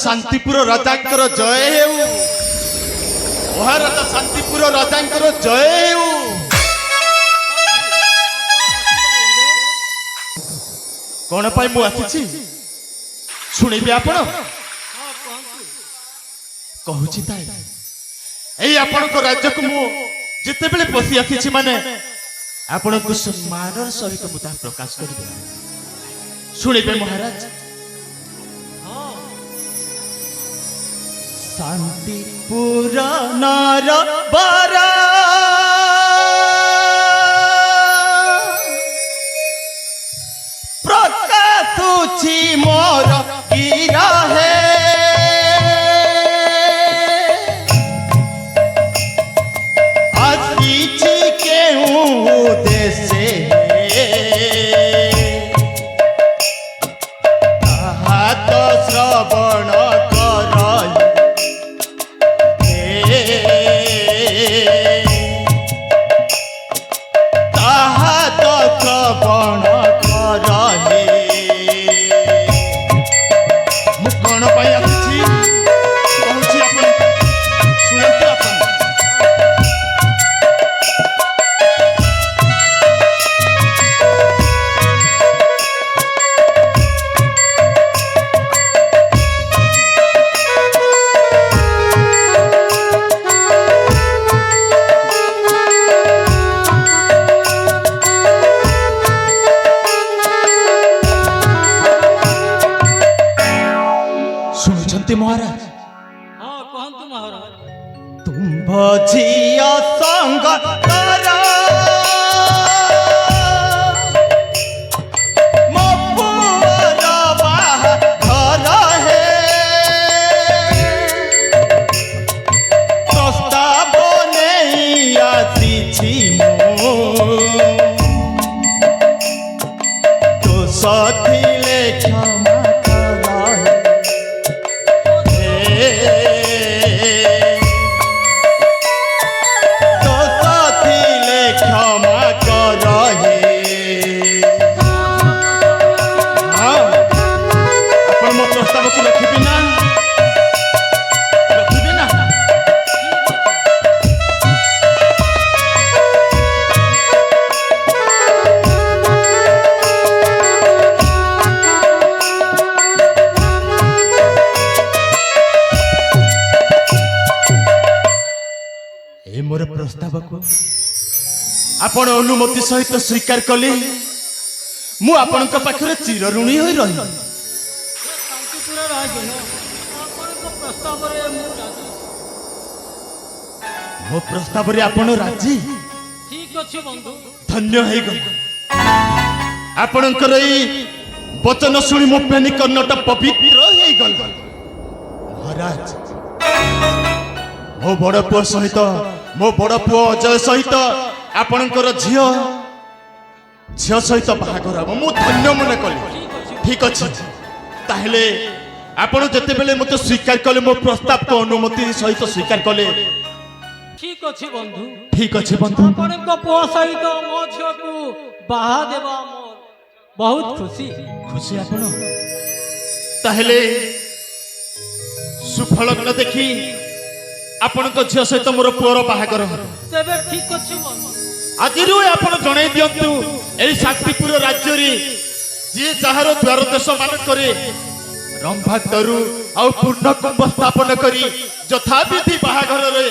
शांतिपुर राजांकर जय हेउ महाराजा शांतिपुर राजांकर जय हेउ कौन पाई मु आसी शुणिबे आपण कहूची ताई एई आपण को राज्य को मु जिते बेले पसी आसी माने आपण को सम्मान सहित मुता प्रकाश कर शुणिबे महाराज शांतिपुर नार बारा प्रकाशुची मोर गिरा है आसीची केहू देशे हाथ श्रवण महाराज हाँ कहतु महाराज तुम भजिया संग तारा मपुरा बाहर है प्रस्ताव नहीं आसी तो सथिले क्षमा मोर प्रस्ताव को आपण अनुमति सहित स्वीकार कले मु आपण पाखरे चिर ऋणी होई रही शांतिपुर राज्य आपन प्रस्ताव रे मु राजी मो प्रस्ताव रे आपण राजी ठीक अछि बंधु धन्य है गल आपणकर ई वचन सुनी मो पेनी कर्णट पवित्र है गल महाराज मो बड़ पुओ सहित मो बड़ पुओ अजय सहित आपणकर झियो सहित बाहागर हम मु धन्य मन कली ठीक अछि ताहले आपण जते बेले मते स्वीकार कले मो प्रस्ताव को अनुमति सहित स्वीकार कले ठीक अछि बंधु ठीक अछि बंधु आपणक पुओ सहित मो झियो को बाहा देबा मोर बहुत खुशी खुशी आपण ताहले सुफल न देखी आपण को झियो सहित मोर पुओर बाहागर तेबे ठीक अछि बंधु आज आपण जणाई दियंतु एई शांतिपुर राज्य रे जे जहार द्वार देश मान करे रंभा तरु आ पूर्ण कुंभ स्थापन करी यथाविधि बाहागर रे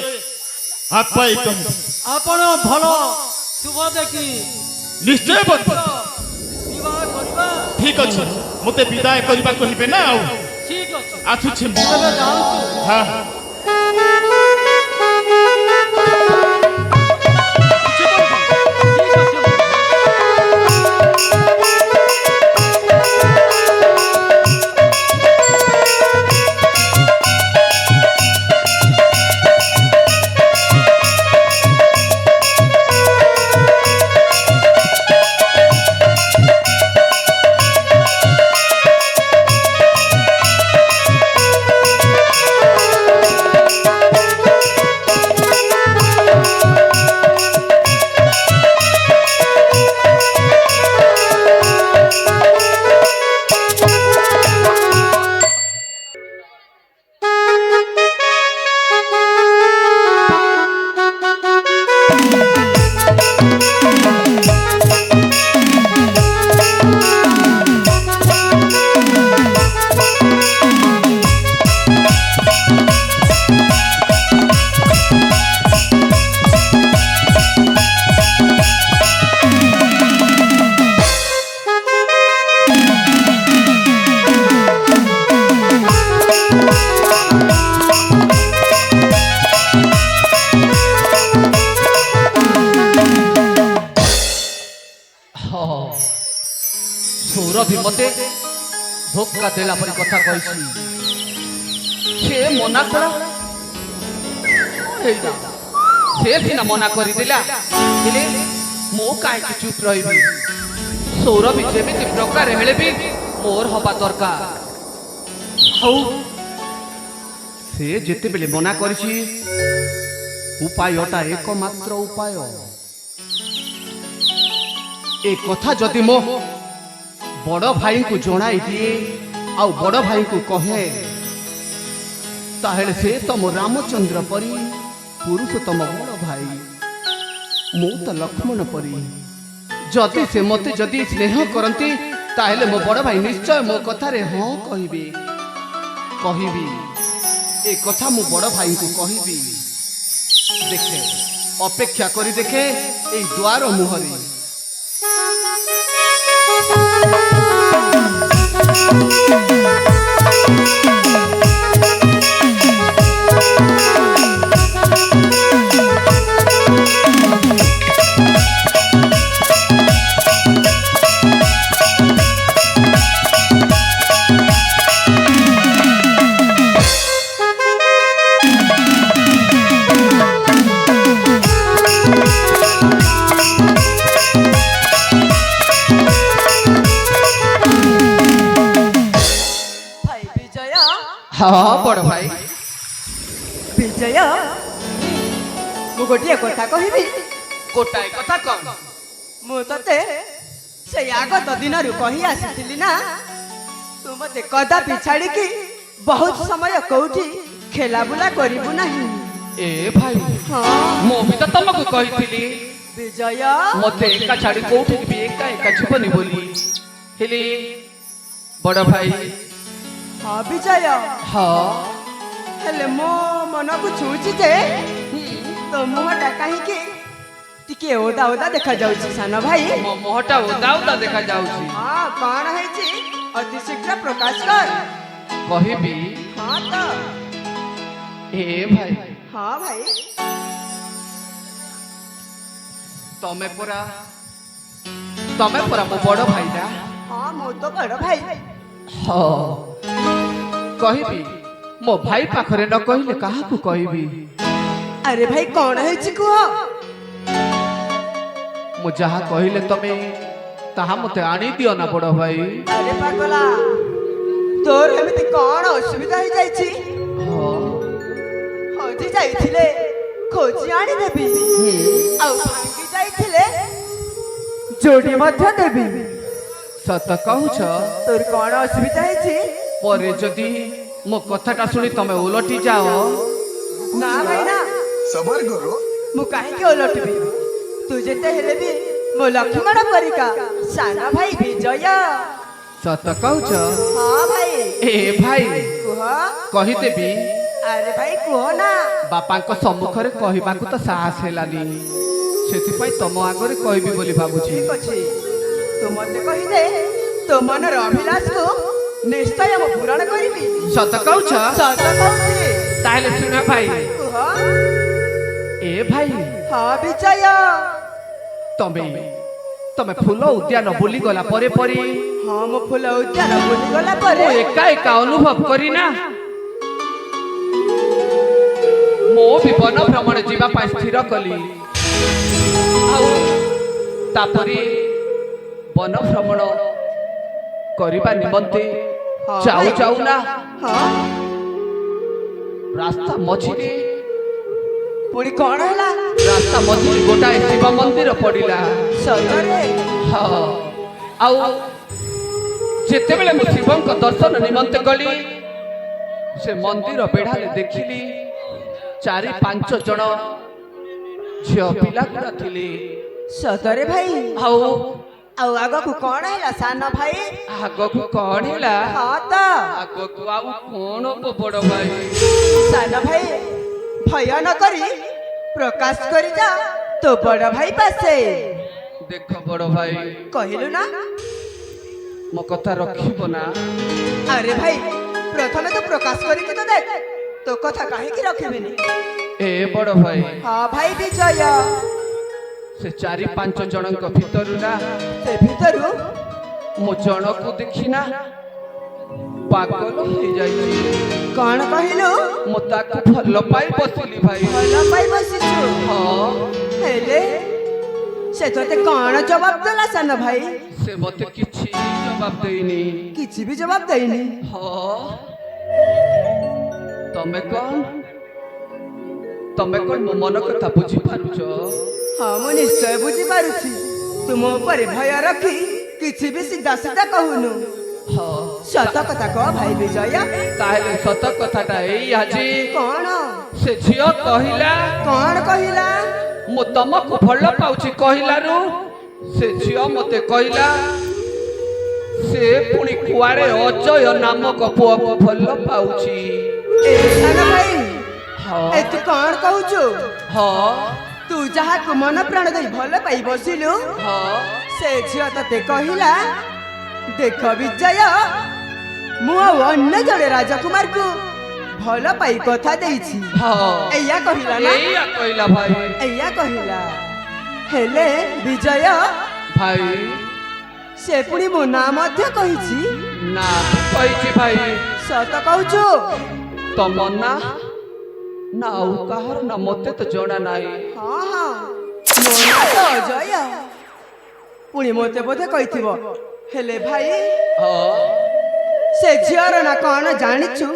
आपै कम आपण भलो शुभ देखि निश्चय बंधु विवाह करबा ठीक अछि मते विदाय करबा कहिबे ना आ ठीक अछि आथुछि तेबे जाऊ हां ସୌରଭୀ ମତେ ଧୋକା ଦେଲା ପରି କଥା କହିଛି। ସେ ମନା କଲା ହେଇଲା, ସେ ସିନା ମନା କରିଦେଲା, ହେଲେ ମୁଁ କାହିଁକି ଚୁପ୍ ରହିବି? ସୌରଭୀ ଯେମିତି ପ୍ରକାର ହେଲେ ବି ମୋର ହବା ଦରକାର। ଆଉ ସେ ଯେତେବେଳେ ମନା କରିଛି, ଉପାୟଟା ଏକମାତ୍ର ଉପାୟ। ଏ କଥା ଯଦି ମୋ ବଡ଼ ଭାଇଙ୍କୁ ଜଣାଇ ଦିଏ ଆଉ ବଡ଼ ଭାଇଙ୍କୁ କହେ, ତାହେଲେ ସେ ତମ ରାମଚନ୍ଦ୍ର ପରି ପୁରୁଷୋତ୍ତମ ବଡ଼ ଭାଇ, ମୁଁ ତ ଲକ୍ଷ୍ମଣ ପରି। ଯଦି ସେ ମୋତେ ଯଦି ସ୍ନେହ କରନ୍ତି, ତାହେଲେ ମୋ ବଡ଼ ଭାଇ ନିଶ୍ଚୟ ମୋ କଥାରେ ହଁ କହିବେ। ଏ କଥା ମୁଁ ବଡ଼ ଭାଇଙ୍କୁ କହିବି। ଦେଖେ, ଅପେକ୍ଷା କରି ଦେଖେ ଏଇ ଦ୍ୱାର ମୁହଁରେ। हाँ बड़ भाई विजय, मु गोटे कथा कहबी। गोटाए कथा कौन? मु तते से आगत दिन कही आसी ना, तू मत कदापि छाड़ी की बहुत समय कौटी खेला बुला करू नहीं। ए भाई, हाँ मु भी तो तुमको कही विजय, मत एका छाड़ी कोठी भी एका एका जीवनी बोली हेले बड़ भाई। हाँ विजय, हाँ हेले मो मन को छूची जे तो मुहटा कहीं टिके ओदा ओदा देखा जाउची सान भाई। मो मोहटा ओदा ओदा देखा जाउची। हाँ कौन है अति शीघ्र प्रकाश कर कहबी। हाँ तो ए भाई, हाँ भाई, तमे पूरा मो बड़ भाई ना। हाँ मो तो बड़ भाई। हाँ कहबी, मो भाई पाखरे न कहले कहा को कहबी? अरे भाई कौन है कुह? मु जहा कहले तमे ताहा मते आनी दियो ना बड़ भाई। अरे पागला, तोर एमिति कौन असुविधा हो जाइछि? हाँ हजी जाइथिले खोजी आनी देबी, आउ भांगी जाइथिले जोड़ी मध्य देबी। सत कहूछ? तोर कौन असुविधा है? परे जदि मो कथाटा सुनी तमे उलटी जाओ ना भाई ना, सबर करो। मु काहे के उलटबी? तू जेते हेले भी मो लक्ष्मण परिका साना भाई विजय। सत कहूछ? हाँ भाई। ए भाई कुह। कही देबी। अरे भाई कुह ना। बापांको सम्मुखरे कहिबाकू तो साहस हेलानी, सेथिपाई तम आगरे कहबी बोली भाबुची। ठीक अछि, तू मते कहि दे तो मनर अभिलाष को निश्चय हम पूरण करिबी। सत कहूछ? सत कहूछि। ताहले सुन भाई। कुह। ए भाई, हाँ विजय। तमे फूल उद्यान बुली गला परे परे। हाँ मो फूल उद्यान बुली गला मो परे एका एका अनुभव करिना मो भी वन भ्रमण जीवा पाई स्थिर कली। आउ तापरे वन भ्रमण करिबा निमंते जाऊ जाऊ ना हाँ रास्ता मझिरे पुणी कौन है? रास्ता मझिरे गोटाए शिव मंदिर पड़िला। सतरे? हाँ आउ जेते बेले मु शिवंक दर्शन निमंते गली, से मंदिर बेढ़ाले देखिली 4-5 जन झियो पिला गुड़ा थिले। सतरे भाई? आउ आग को कौन है सान भाई? आग को कौन हैला? हाँ तो आग को आउ कौन को बड़ भाई? सान भाई भय न करी प्रकाश करी जा तो बड़ भाई पासे। देख बड़ भाई, कहलु ना मो कथा रखिबो ना? अरे भाई प्रथमे तो प्रकाश करी के तो देख, तो कथा काहे की रखिबिनी? ए बड़ भाई, हाँ भाई विजय। से 4-5 जनक भितरु ना से भितरु ମୁଁ ଜଣକୁ ଦେଖିନା ପାଗଳ ହେଇଯାଇଛି। କଣ କହିଲୁ? ମୁଁ ତାକୁ ଭଲ ପାଇ ବସିଲି ଭାଇ। ଭଲ ପାଇ ବସିଛୁ? ହଁ। ହେଲେ ସେ ତୋତେ କଣ ଜବାବ ଦେଲା ସାନ ଭାଇ? ସେ ମତେ କିଛି ଜବାବ ଦେଇନି। କିଛି ବି ଜବାବ ଦେଇନି? ହଁ। ତମେ କଣ ମୋ ମନ କଥା ବୁଝିପାରୁଛ? ହଁ ମୁଁ ନିଶ୍ଚୟ ବୁଝିପାରୁଛି। ତୁମ ଉପରେ ଭୟ ରଖି କିଛି ବି ସିଧା ସିଧା କହୁନୁ। ହଁ। ସତ କଥା କହ ଭାଇ ବିଜୟ। ତାହେଲେ ସତ କଥାଟା ଏଇ ଆଜି। କଣ? ସେ ଝିଅ କହିଲା। କଣ କହିଲା? ମୁଁ ତମକୁ ଭଲ ପାଉଛି କହିଲାରୁ ସେ ଝିଅ ମତେ କହିଲା ସେ ପୁଣି କୁଆଡେ ଅଜୟ ନାମକ ପୁଅକୁ ଭଲ ପାଉଛି। ଏ ସାନ ଭାଇ, ହଁ। ଏ ତୁ କଣ କହୁଛୁ? ହଁ। ତୁ ଯାହାକୁ ମନ ପ୍ରାଣ ଦେଇ ଭଲ ପାଇ ବସିଲୁ, ହଁ। ସେ ଝିଅ ତତେ କହିଲା ଦେଖ ବିଜୟ, ମୁଁ ଆଉ ଅନ୍ୟ ଜଣେ ରାଜକୁମାରକୁ ଭଲ ପାଇ କଥା ଦେଇଛି। ହଁ। ଏଇଆ କହିଲା ନା? ଏଇଆ କହିଲା ଭାଇ। ଏଇଆ କହିଲା। ହେଲେ ବିଜୟ ଭାଇ ସେ ପୁଣି ମୋ ନାଁ ମଧ୍ୟ କହିଛି। ନା କହିଛି ଭାଇ। ସତ କହୁଛୁ? ତମ ନା ଆଉ କାହାର ନା ମତେ ତ ଜଣା ନାହିଁ। ହଁ ହଁ, ମୋ ନାଁ ତ ଅଜୟ। ପୁଣି ମତେ ବୋଧେ କହିଥିବ। ହେଲେ ଭାଇ ହଁ। ସେ ଝିଅର ନା କଣ ଜାଣିଛୁ?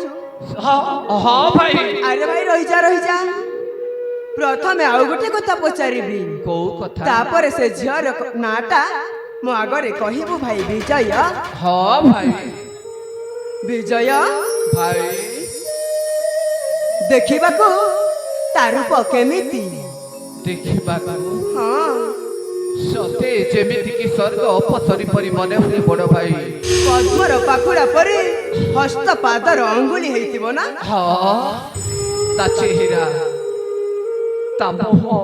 ହଁ ଭାଇ। ଆରେ ଭାଇ ରହିଯା ରହିଯା, ପ୍ରଥମେ ଆଉ ଗୋଟେ କଥା ପଚାରିବି। କୋଉ କଥା? ତାପରେ ସେ ଝିଅର ନାଁଟା ମୋ ଆଗରେ କହିବୁ ଭାଇ ବିଜୟ। ହଁ ଭାଇ। ବିଜୟ ଭାଇ ଦେଖିବାକୁ ତା ରୂପ କେମିତି? ଦେଖିବାକୁ ହଁ, ସତେ ଯେମିତି କି ସ୍ୱର୍ଗ ଅପସରି ପରି ମନେ ହୁଏ ବଡ ଭାଇ। ପଦ୍ମର ପାଖୁଡା ପରି ହସ୍ତ ପାଦର ଅଙ୍ଗୁଳି ହେଇଥିବ ନା? ହଁ। ତା ଚେହେରା, ତା ମୁହଁ,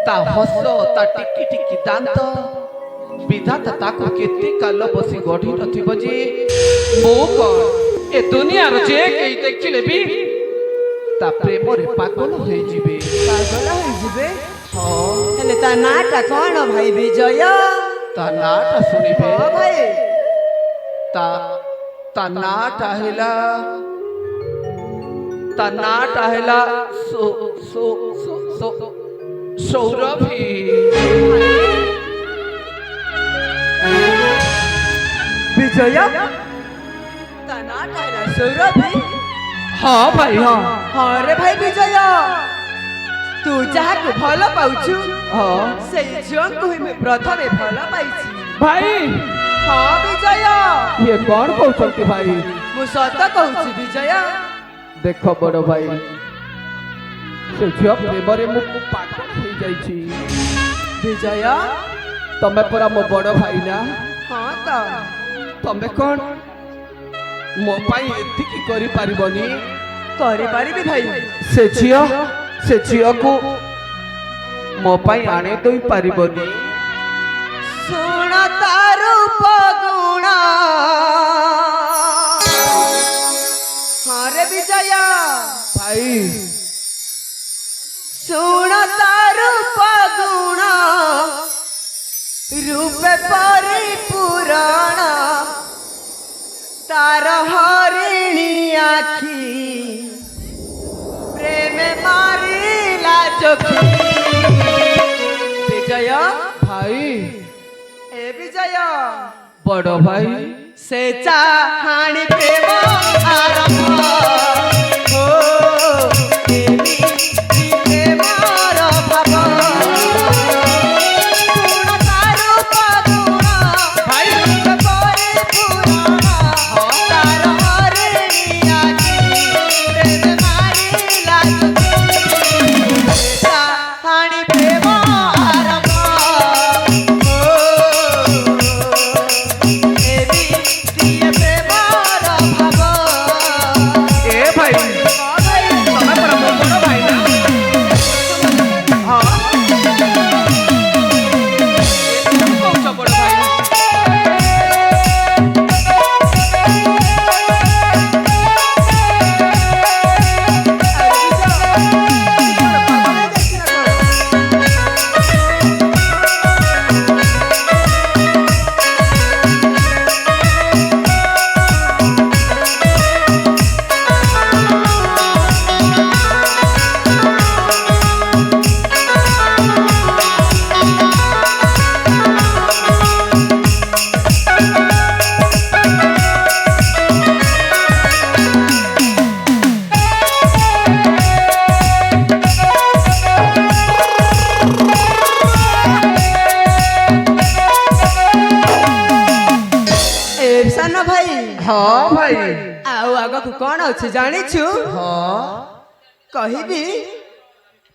ତା ହସ, ତା ଟିକି ଟିକି ଦାନ୍ତ, ବିଧାତା ତାକୁ କେତେ କାଲ ବସି ଗଢି ନଥିବ ଯେ ମୁଁ କଣ ଏ ଦୁନିଆର ଯେ କେହି ଦେଖିଲେ ବି ତା ପ୍ରେମରେ ପାଗଳ ହେଇଯିବେ। ପାଗଳ ହେଇଯିବେ? ହଁ। ହେଲେ ତା ନାଁଟା କଣ ଭାଇ ବିଜୟ? ତା ନାଁଟା ଶୁଣିବେ। ହଁ ଭାଇ। ତା ନାଁଟା ହେଲା ସୌରଭୀ। ବିଜୟ ତା ନାଁଟା ହେଲା ସୌରଭୀ? ହଁ ଭାଇ। ହଁ। ହଁ ରେ ଭାଇ ବିଜୟ, ତୁ ଯାହାକୁ ଭଲ ପାଉଛୁ ହଁ ସେଇ ଝିଅଙ୍କୁ ହିଁ ମୁଁ ପ୍ରଥମେ ଭଲ ପାଇଛି। ଭାଇ। ହଁ ବିଜୟ, ଇଏ କଣ କହୁଛନ୍ତି ଭାଇ? ମୁଁ ସତ କହୁଛି ବିଜୟ। ଦେଖ ବଡ ଭାଇ, ସେ ଝିଅ ପ୍ରେମରେ ମୁଁ ପାଗଳ ହେଇଯାଇଛି। ବିଜୟ ତମେ ପରା ମୋ ବଡ ଭାଇ ନା? ହଁ ତ। ତମେ କଣ ମୋ ପାଇଁ ଏତିକି କରିପାରିବନି? କରିପାରିବି ଭାଇ। ସେ ଝିଅକୁ ମୋ ପାଇଁ ଆଣି ଦେଇ ପାରିବନି? ଶୁଣ ତା ରୂପ ଗୁଣ। ହଁ ରେ ବିଜୟ ଭାଇ। ଶୁଣ ତା ରୂପ ଗୁଣ, ରୂପେ ପରିପୂରଣ, ତାର ହରିଣୀ ଆଖି, ପ୍ରେମେ ମାରିଲା ଚୋଖି। ବିଜୟ ଭାଇ। ଏ ବିଜୟ ବଡ ଭାଇ। ସେ ଚାହାଣି ପ୍ରେମ ଆରମ୍ଭ। ଓ ଏମିତି ପ୍ରେମର ଭାବ। ଗୁଣ ତା ରୂପ ଗୁଣ, ଭାଇ। ରୂପେ ପରିପୂରଣ, ତାର ହରିଣୀ ଆଖି, ପ୍ରେମେ ମାରିଲା ଚୋଖି। ସେ ଚାହାଣି ପ୍ରେମ ଆରମ୍ଭ। ଏ ଅଛି ଜାଣିଛୁ? ହଁ କହିବି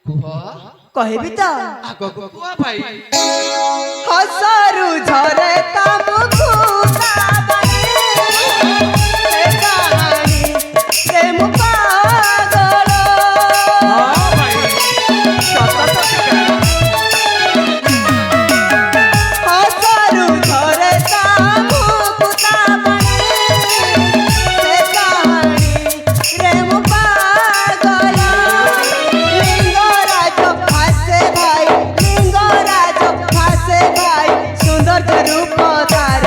କୁହ କହିବି ତ ଆଗକୁ କୁହ ଭାଇ। ହସରୁ ଝରେ ତମକୁ ପ୍ରେମ ପାଗଳ ହଁ ଭାଇ ସତ ସତ ହସରୁ ଝରେ ତମକୁ ପ୍ରେମ ପାଗଳ ଲିଙ୍ଗରାଜ ଭାସେ ଭାଇ ସୁନ୍ଦର ରୂପ ତାର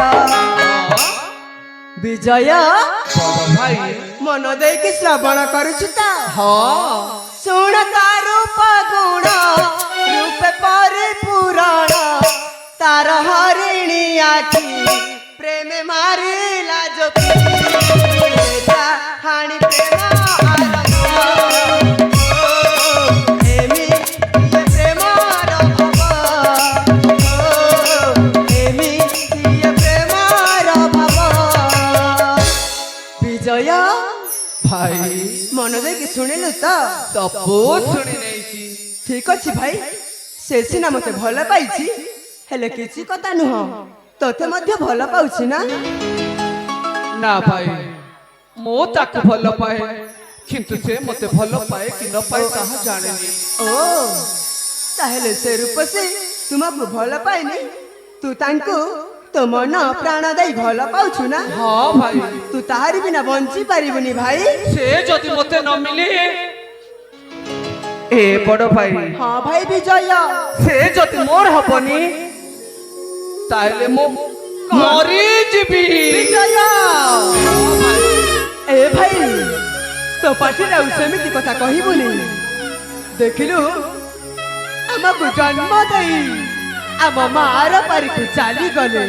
ବିଜୟ ଭାଇ ମନ ଦେଇକି ଶ୍ରବଣ କରୁଛୁ ତ ହଁ ଶୁଣ ତା ରୂପ ଗୁଣ ରୂପେ ପରିପୂରଣ ତାର ହରିଣୀ ଆଖି ପ୍ରେମ ମାରିଲା ଯୋଗୀ ହାଣି ପ୍ରେମ ଆରମ୍ଭ ଏମିତି ପ୍ରେମର ଭବ ଏମିତି ପ୍ରେମର ଭବ ବିଜୟ ଭାଇ ମନ ଦେଇକି ଶୁଣିଲୁ ତ ସବୁ ଶୁଣି ନେଇଛି। ଠିକ ଅଛି ଭାଇ ସେ ସିନା ମତେ ଭଲ ପାଇଛି ହେଲେ କିଛି କଥା ନୁହଁ ତତେ ମଧ୍ୟ ଭଲ ପାଉଛି ନା ନା ଭାଇ ମୁଁ ତାକୁ ଭଲ ପାଏ କିନ୍ତୁ ସେ ମତେ ଭଲ ପାଏ କି ନ ପାଏ ତାହା ଜାଣିନି। ଓ ତାହେଲେ ସେ ରୂପସୀ ତୁମକୁ ଭଲ ପାଇନି ତୁ ତାଙ୍କୁ ତୋ ମନ ପ୍ରାଣ ଦେଇ ଭଲ ପାଉଛୁ ନା ହଁ ଭାଇ ତୁ ତାହାରି ବିନା ବଞ୍ଚି ପାରିବୁନି ଭାଇ ସେ ଯଦି ମତେ ନ ମିଳେ ଏ ବଡ ଭାଇ ହଁ ଭାଇ ବିଜୟ ସେ ଯଦି ମୋର ହବନି ତାହେଲେ ମୁଁ ମରିଯିବି। ବିଜୟ ଏ ଭାଇ ତୋ ପାଟିରେ ଆଉ ସେମିତି କଥା କହିବୁନି ଦେଖିଲୁ ଆମକୁ ଜନ୍ମ ଦେଇ ଆମ ମାର ପାରିକୁ ଚାଲିଗଲେ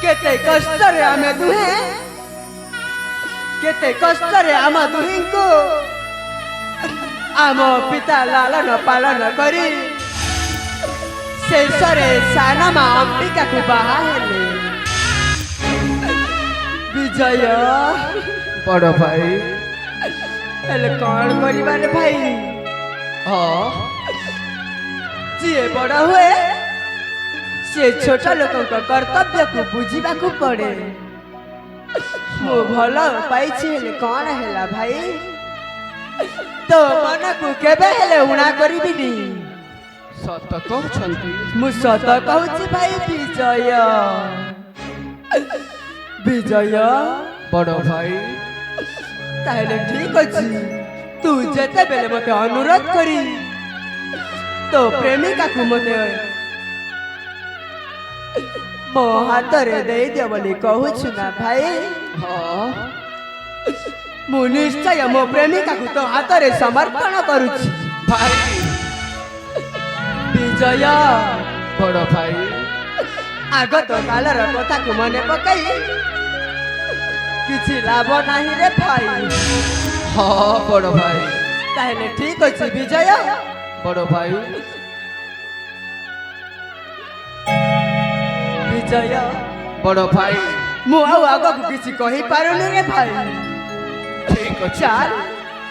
କେତେ କଷ୍ଟରେ ଆମେ ଦୁହେଁ କେତେ କଷ୍ଟରେ ଆମ ଦୁହିଁଙ୍କୁ ଆମ ପିତା ଲାଳନ ପାଳନ କରି ଶେଷରେ ସାନ ମା ଅମ୍ବିକାକୁ ବାହା ହେଲେ ବିଜୟ ବଡ ଭାଇ ହେଲେ କଣ କରିବାରେ ଭାଇ ହଁ ଯିଏ ବଡ ହୁଏ ସେ ଛୋଟ ଲୋକଙ୍କ କର୍ତ୍ତବ୍ୟକୁ ବୁଝିବାକୁ ପଡେ ମୁଁ ଭଲ ପାଇଛି ହେଲେ କଣ ହେଲା ଭାଇ ତୋ ମନକୁ କେବେ ହେଲେ ଉଣା କରିବିନି ସତ କହୁଛନ୍ତି। ମୁଁ ସତ କହୁଛି ଭାଇ ବିଜୟ ବିଜୟ ବଡ ଭାଇ ତାହେଲେ ଠିକ ଅଛି ତୁ ଯେତେବେଳେ ମତେ ଅନୁରୋଧ କରି ତୋ ପ୍ରେମିକାକୁ ମତେ ମୋ ହାତରେ ଦେଇଦିଅ ବୋଲି କହୁଛୁ ନା ଭାଇ ହଁ ମୁଁ ନିଶ୍ଚୟ ମୋ ପ୍ରେମିକାକୁ ତୋ ହାତରେ ସମର୍ପଣ କରୁଛି ଭାଇ ବିଜୟ ବଡ ଭାଇ ଆଗତ କାଳର କଥାକୁ ମନେ ପକାଇ କିଛି ଲାଭ ନାହିଁ ରେ ଭାଇ ହଁ ବଡ ଭାଇ ତାହେଲେ ଠିକ ଅଛି ବିଜୟ ବଡ ଭାଇ ବିଜୟ ବଡ ଭାଇ ମୁଁ ଆଉ ଆଗକୁ କିଛି କହିପାରୁନି ରେ ଭାଇ ଠିକ ଅଛି ଚାଲ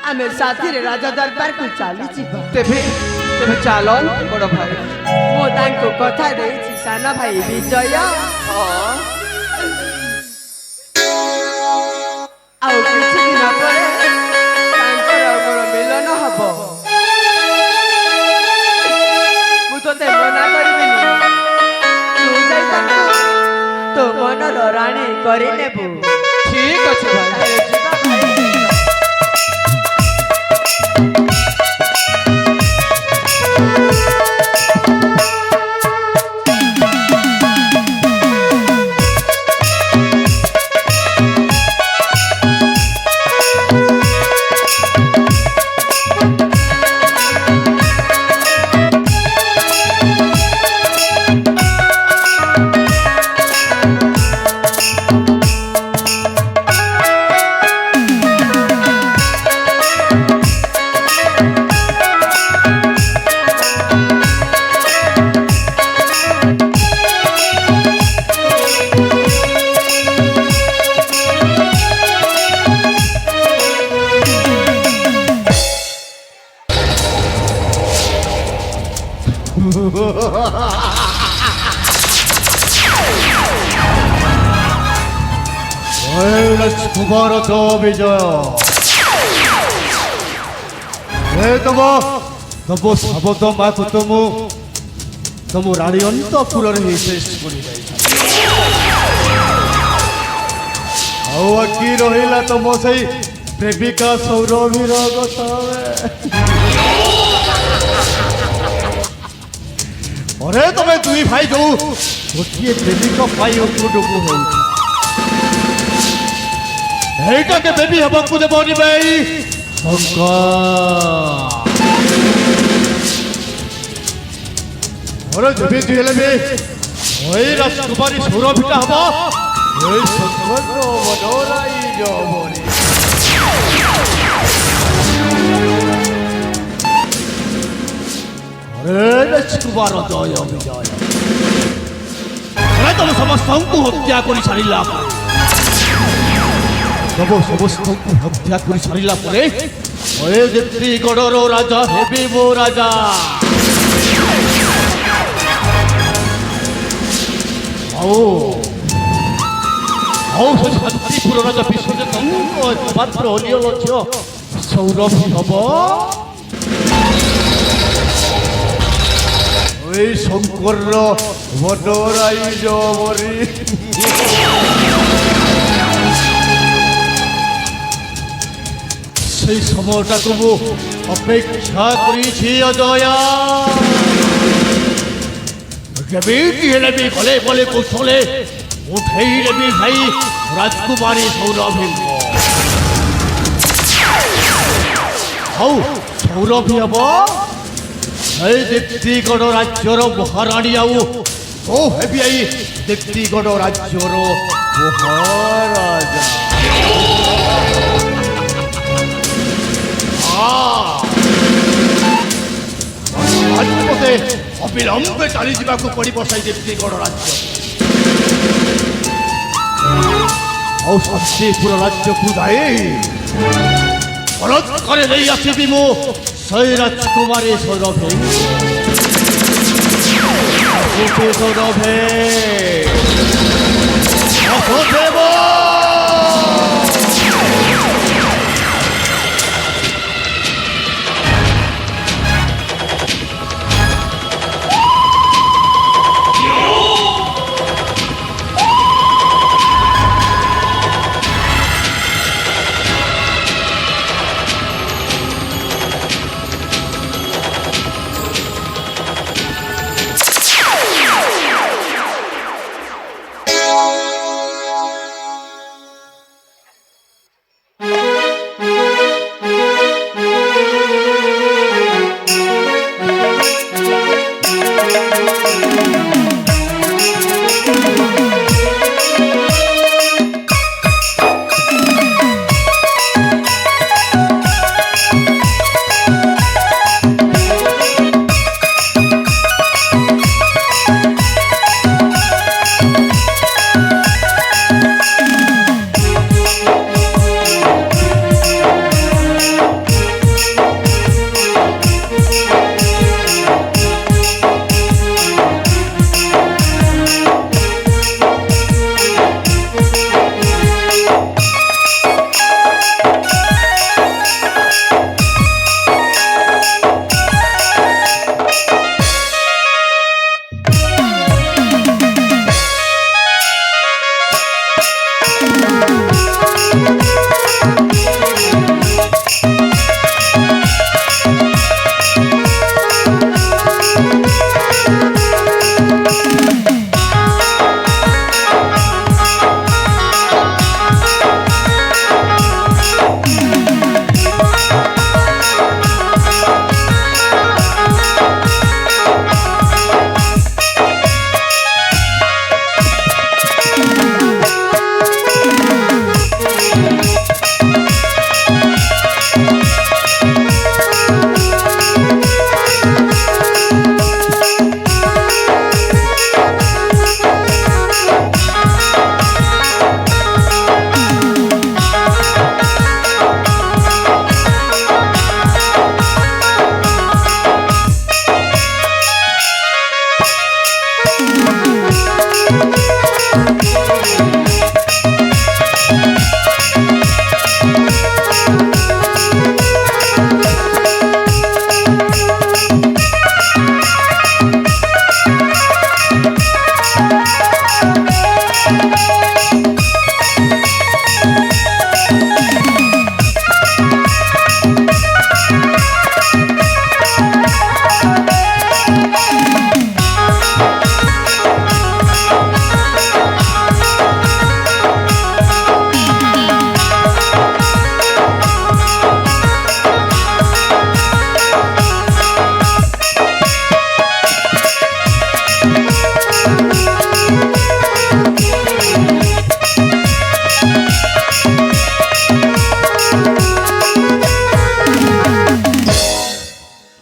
ଆମେ ସାଥିରେ ରାଜ ଦରବାରକୁ ଚାଲିଯିବା ତେବେ ତେବେ ଚାଲ ବଡ ଭାଇ। ମୁଁ ତାଙ୍କୁ କଥା ଦେଇଛି ସାନ ଭାଇ ବିଜୟ ହଁ ଆଉ କିଛି ଦିନ ପରେ ତାଙ୍କର ମୋର ମିଳନ ହବ ମୁଁ ତୋତେ ମନା କରିବିନି ତୁ ଯାଇ ତାଙ୍କୁ ତୋ ମନର ରାଣୀ କରିନେବୁ ଠିକ ଅଛି ଭାଇ। ତାହେଲେ ଯିବା ଭାଇ। ରାଜକୁମାର ତ ବିଜୟ ତମ ଶବଦ ମାକୁ ତମ ରାଣୀ ଅନ୍ତପୁରରେ ହିଁ ଶେଷ କରିଯାଇଥାଏ। ଆଉ ବାକି ରହିଲା ତମ ସେଇ ପ୍ରେମିକା ସୌରଭୀର କଥା। ଅରେ ତମେ ଦୁଇ ଭାଇ ଯୋଉ ଗୋଟିଏ ପ୍ରେମିକ ପାଇଁ ଉପରକୁ ହେଉଛି এইটা কেবে বি হবাকু দেবনি ভাই শঙ্কর ওরে যেবে হেলে বে ওই রাজকুমারী সৌরভীটা হব এই শঙ্কর মনোরাই যাবনি আরে রাজকুমার জয় বিজয় তবে ସମସ୍ତଙ୍କୁ ହତ୍ୟା କରି ସାରିଲା ସମସ୍ତଙ୍କୁ ହତ୍ୟା କରି ସାରିଲା ପରେ ଦେବୀଗଡ଼ର ରାଜା ହେବି ମୋ ରାଜା। ଆଉ ସେ ଶାନ୍ତିପୁର ରାଜା ବିଶ୍ୱଜିତଙ୍କ ମାତ୍ର ଅନ୍ୟ ଲକ୍ଷ୍ୟ ସୌରଭୀ ହବ এই শঙ্কর বনরাই জবরি সেই সময়টাকে মু অপেক্ষা করেছি অজয়া যেমিতি হেলে বি গলে গলে কৌশলে উঠেই নেবি ভাই রাজকুমারী সৌরভী হও সৌরভী হব এই দেবীগড় রাজ্যর মহারাণী আউ ও হেবি এই দেবীগড় রাজ্যর মহারাজা। রাজপথে অবিলম্বে চালি যাওয়া পড়ব সেই দেবীগড় রাজ্য ଆଉ ଶାନ୍ତିପୁର ରାଜ୍ୟକୁ ଯାଇ ବଳାତ୍କାରେ ନେଇ ଆସିବି ମୁଁ সেই রাজকুমারী সৌরভে সৌরভে বসুদেব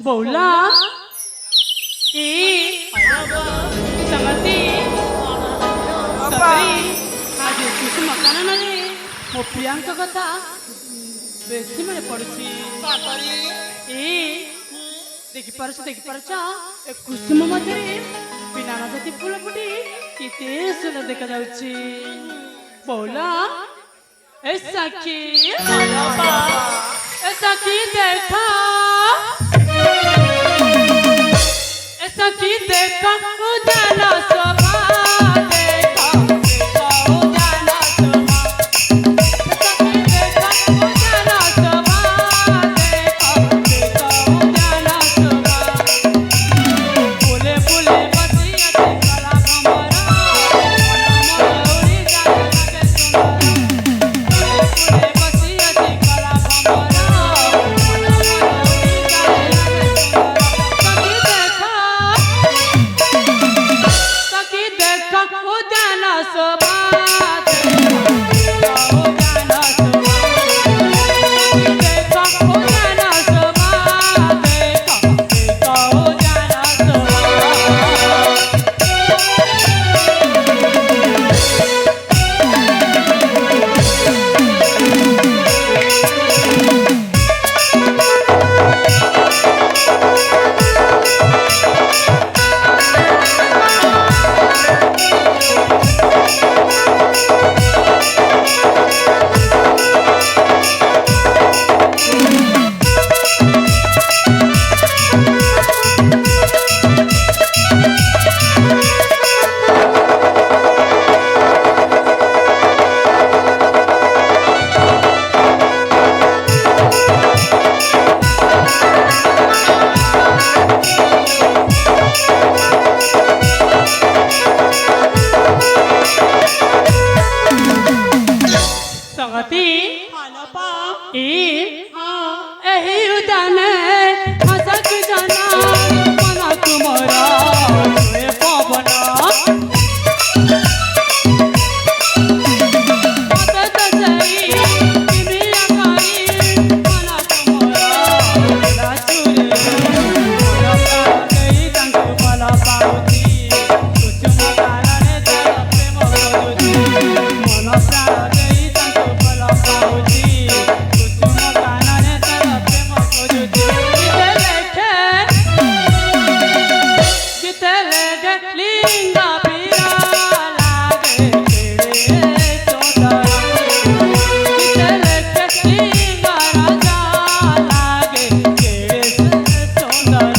বৌলা এ समझती सगळी आज କିଛି ମକାନ ନାହିଁ ମୋ ପ୍ରିୟାଙ୍କ କଥା ବେଶୀ ମନେ ପଡୁଛି ଏ ଦେଖିପାରୁଛ ଏ କୁସୁମ ମଧ୍ୟରେ ବିନା ନଦୀ ଫୁଲ ଫୁଟି କେତେ ସୁନ୍ଦର ଦେଖାଯାଉଛି ବୌଲା ଏ ସାକ୍ଷୀ ଦେଖା सखी देखा उजाला शोभा देखा उजाला शोभा सखी देखा उजाला शोभा देखा उजाला शोभा फूले फूले बतिया के कला भमरा उड़ी जाए लगे सुंदरा फूले फूले बतिया के कला भमरा उड़ी जाए लगे सुंदरा सखी देखा उजाला शोभा देखा उजाला शोभा देखा उजाला शोभा देखा उजाला शोभा संगति एही उदाने हसक जना मना तुमरा सोए पवना मत तजई किमिया करी मना तुमरा लाचुरे मोरा गई तंग मला पाउती कुछ मकाने तर प्रेम करूती मन प्राण गई तंग मला पाउती कुछ मकाने तर प्रेम करूती जिते लेगे लिंगा पीरा लागे केड़े चोदर जिते लेगे लिंगा राजा लागे केड़े चोदर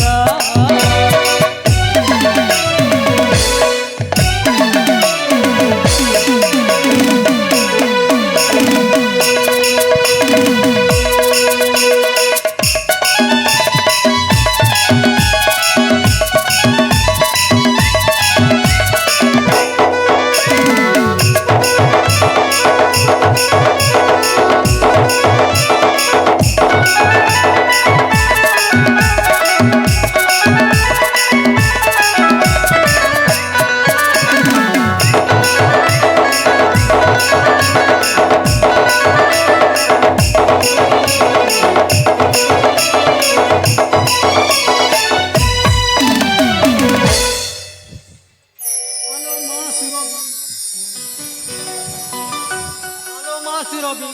ରବି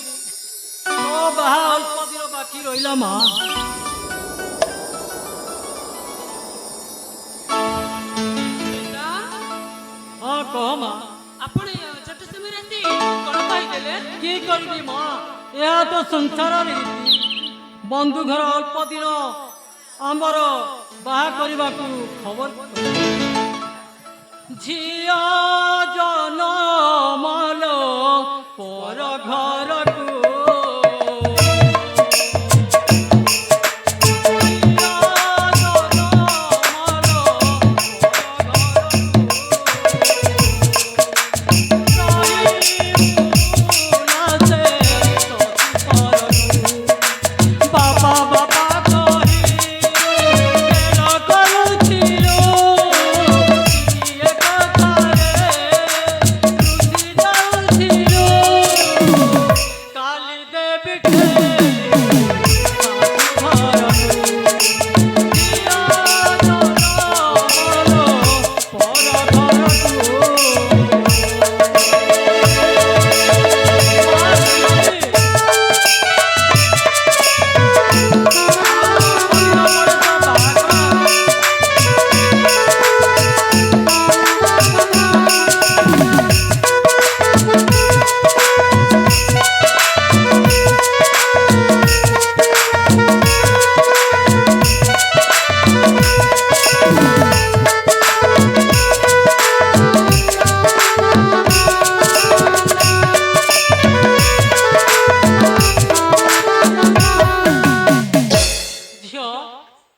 ମୋ ବାହା ଅଳ୍ପ ଦିନ ବାକି ରହିଲା ମା ହଁ କହ ମା ଆପଣ ଛୋଟ ସମୟରେ ଆସି କ'ଣ କହିଦେଲେ କି କରିବି ମା ଏହା ତ ସଂସାରର ରୀତି ବନ୍ଧୁ ଘର ଅଳ୍ପ ଦିନ ଆମର ବାହା କରିବାକୁ ଖବର ଝିଅ ଜନମଲ ପର ଘରକୁ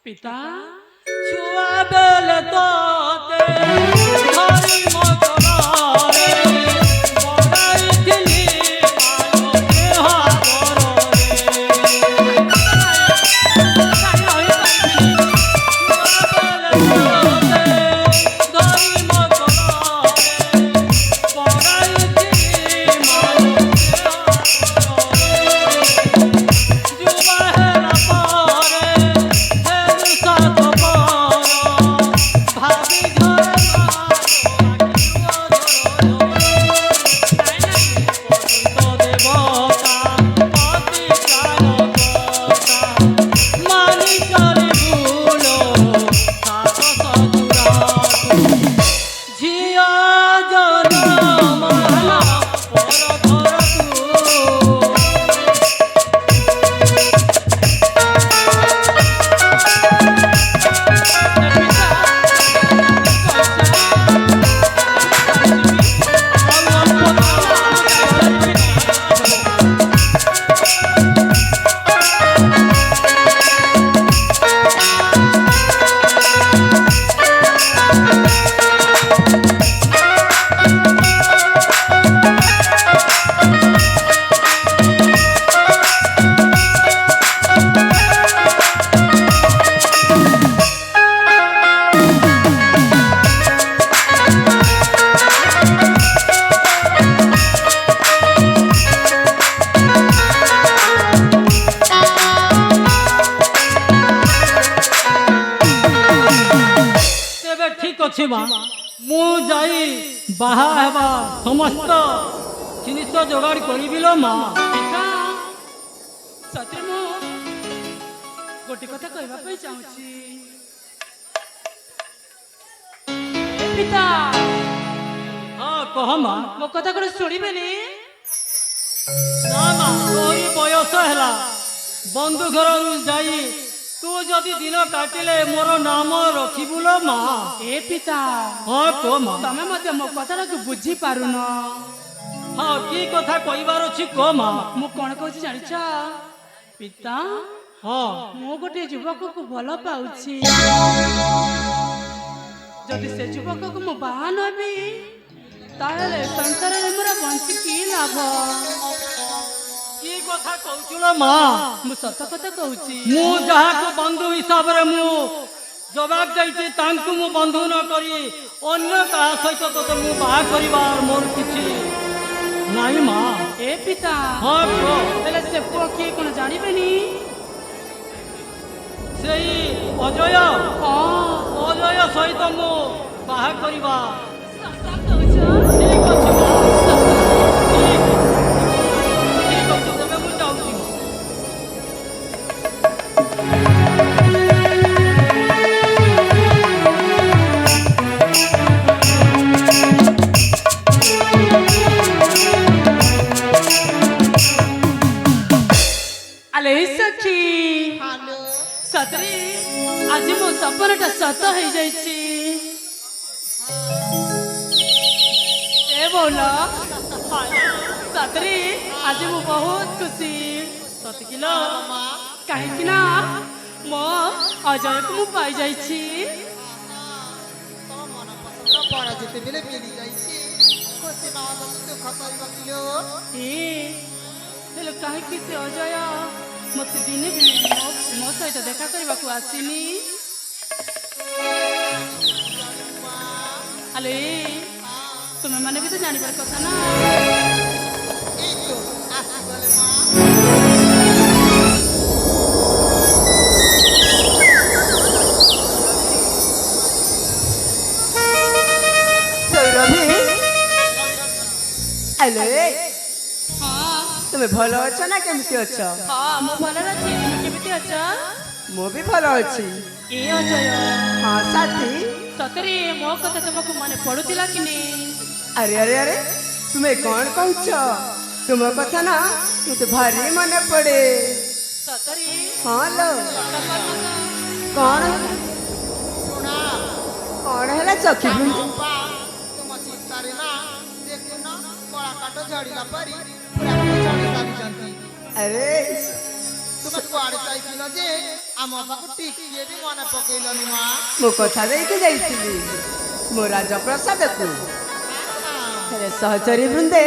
ପିତା ଛୁଆ ବେଲେ ତତେ ଧରି ମୋ କୋଳରେ ବଢ଼ାଇଥିଲି ମାଲୋ ଦେହ ଅଛି ମା ମୁଁ ଯାଇ ବାହା ହେବା ସମସ୍ତ ଜିନିଷ ଯୋଗାଡ଼ କରିବି ଲୋ ମା। ସତରେ ମୁଁ ଗୋଟେ କଥା କହିବା ପାଇଁ ଚାହୁଁଛି ପିତା। ହଁ କହ ମା। ମୋ କଥା ଗୋଟେ ଶୁଣିବେନି? ନା ମା ତୋରି ବୟସ ହେଲା ବନ୍ଧୁ ଘରକୁ ଯାଇ ତୁ ଯଦି ଦିନ କାଟିଲେ ମୋର ନାମ ରଖିବୁ ଲୋ ମା। ଏ ପିତା ହଁ କହ ମା। ତମେ ମଧ୍ୟ ମୋ କଥାଟାକୁ ବୁଝି ପାରୁନ। ହଁ କି କଥା କହିବାର ଅଛି କହ ମା। ମୁଁ କଣ କହୁଛି ଜାଣିଛ ପିତା? ହଁ ମୁଁ ଗୋଟେ ଯୁବକକୁ ଭଲ ପାଉଛି। ଯଦି ସେ ଯୁବକକୁ ମୁଁ ବାହା ନେବି ତାହେଲେ ସଂସାରରେ ମୋର ବଞ୍ଚି କି ଲାଭ? କି କଥା କହୁଛୁ ଲୋ ମା? ମୁଁ ସତ କଥା କହୁଛି। ମୁଁ ଯାହାକୁ ବନ୍ଧୁ ହିସାବରେ ମୁଁ ଜବାବ ଦେଇଛି ତାଙ୍କୁ ମୁଁ ବନ୍ଧୁ ନ କରି ଅନ୍ୟ କାହା ସହିତ ତୋତେ ମୁଁ ବାହା କରିବାର ମୋର କିଛି ନାହିଁ ମା। ଏ ପିତା ହଁ କୁହ। ହେଲେ ସେ ପୁଅ କିଏ କଣ ଜାଣିବେନି? ସେଇ ଅଜୟ ଅଜୟ ସହିତ ମୁଁ ବାହା କରିବା। ସତ କହୁଛ? ଠିକ ଅଛି ମା। ଠିକ ଅଛି ତେବେ ମୁଁ ଯାଉଛି। ଆଲେ ସଖୀ ସତରେ ଆଜି ମୋ ସପନଟା ସତ ହେଇଯାଇଛି। ଏ ବୋଲ ସତରେ ଆଜି ମୁଁ ବହୁତ ଖୁସି। ସତକିଲ କାହିଁକି ନା ମୋ ଅଜୟକୁ ମୁଁ ପାଇଯାଇଛି। ଯେତେବେଳେ ମିଳି ଯାଇଛି ଖୁସି ନହେଲେ ଦୁଃଖ କରିବ କିଲୋ। ହେଲେ କାହିଁକି ସେ ଅଜୟ ମତେ ଦିନେ ବି ମୋ ସହିତ ଦେଖା କରିବାକୁ ଆସିନି? ଆଲେ ତୁମେ ମାନେ ବି ତ ଜାଣିବାର କଥା ନା। ଏଇ ତ ଆସିଗଲେ ମା। ସୌରଭୀ ଆଲେ ହଁ তুমি ଭଲ ଅଛ ନା କେମିତି ଅଛ? ହଁ ମୁଁ ଭଲରେ ଅଛି। ତୁମେ କେମିତି ଅଛ? ମୁଁ ବି ଭଲ ଅଛି। ଏ ଅଜୟ ହଁ ସାଥୀ। ସତରେ ମୋ କଥା ତୁମକୁ ମନେ ପଡୁଥିଲା କି ନାଇଁ? ଆରେ ଆରେ ଆରେ ତୁମେ କଣ କହୁଛ? ତୁମ କଥା ନା ମତେ ଭାରି ମନେ ପଡେ। ସତରେ ହଁ ଲୋ କଣ କଣ ହେଲା ଚକ୍ଷୁ ବୃନ୍ଦ? ତୁମ ଚିନ୍ତାରେ ନା ଦେଖୁନ କଳା କାଠ ଝଡ଼ିଲା ପରି ପୁରା ଝଡ଼ି ସାରିଛନ୍ତି। ଆରେ ତୁମେ କୁଆଡ଼େ ଯାଇଥିଲ ଯେ ଆମ ପାଖକୁ ଟିକିଏ ବି ମନେ ପକେଇଲନି ମା। ମୁଁ କଥା ଦେଇକି ଯାଇଥିଲି ମୋ ରାଜପ୍ରସାଦକୁ। ହେଲେ ସହଚରୀ ବୃନ୍ଦେ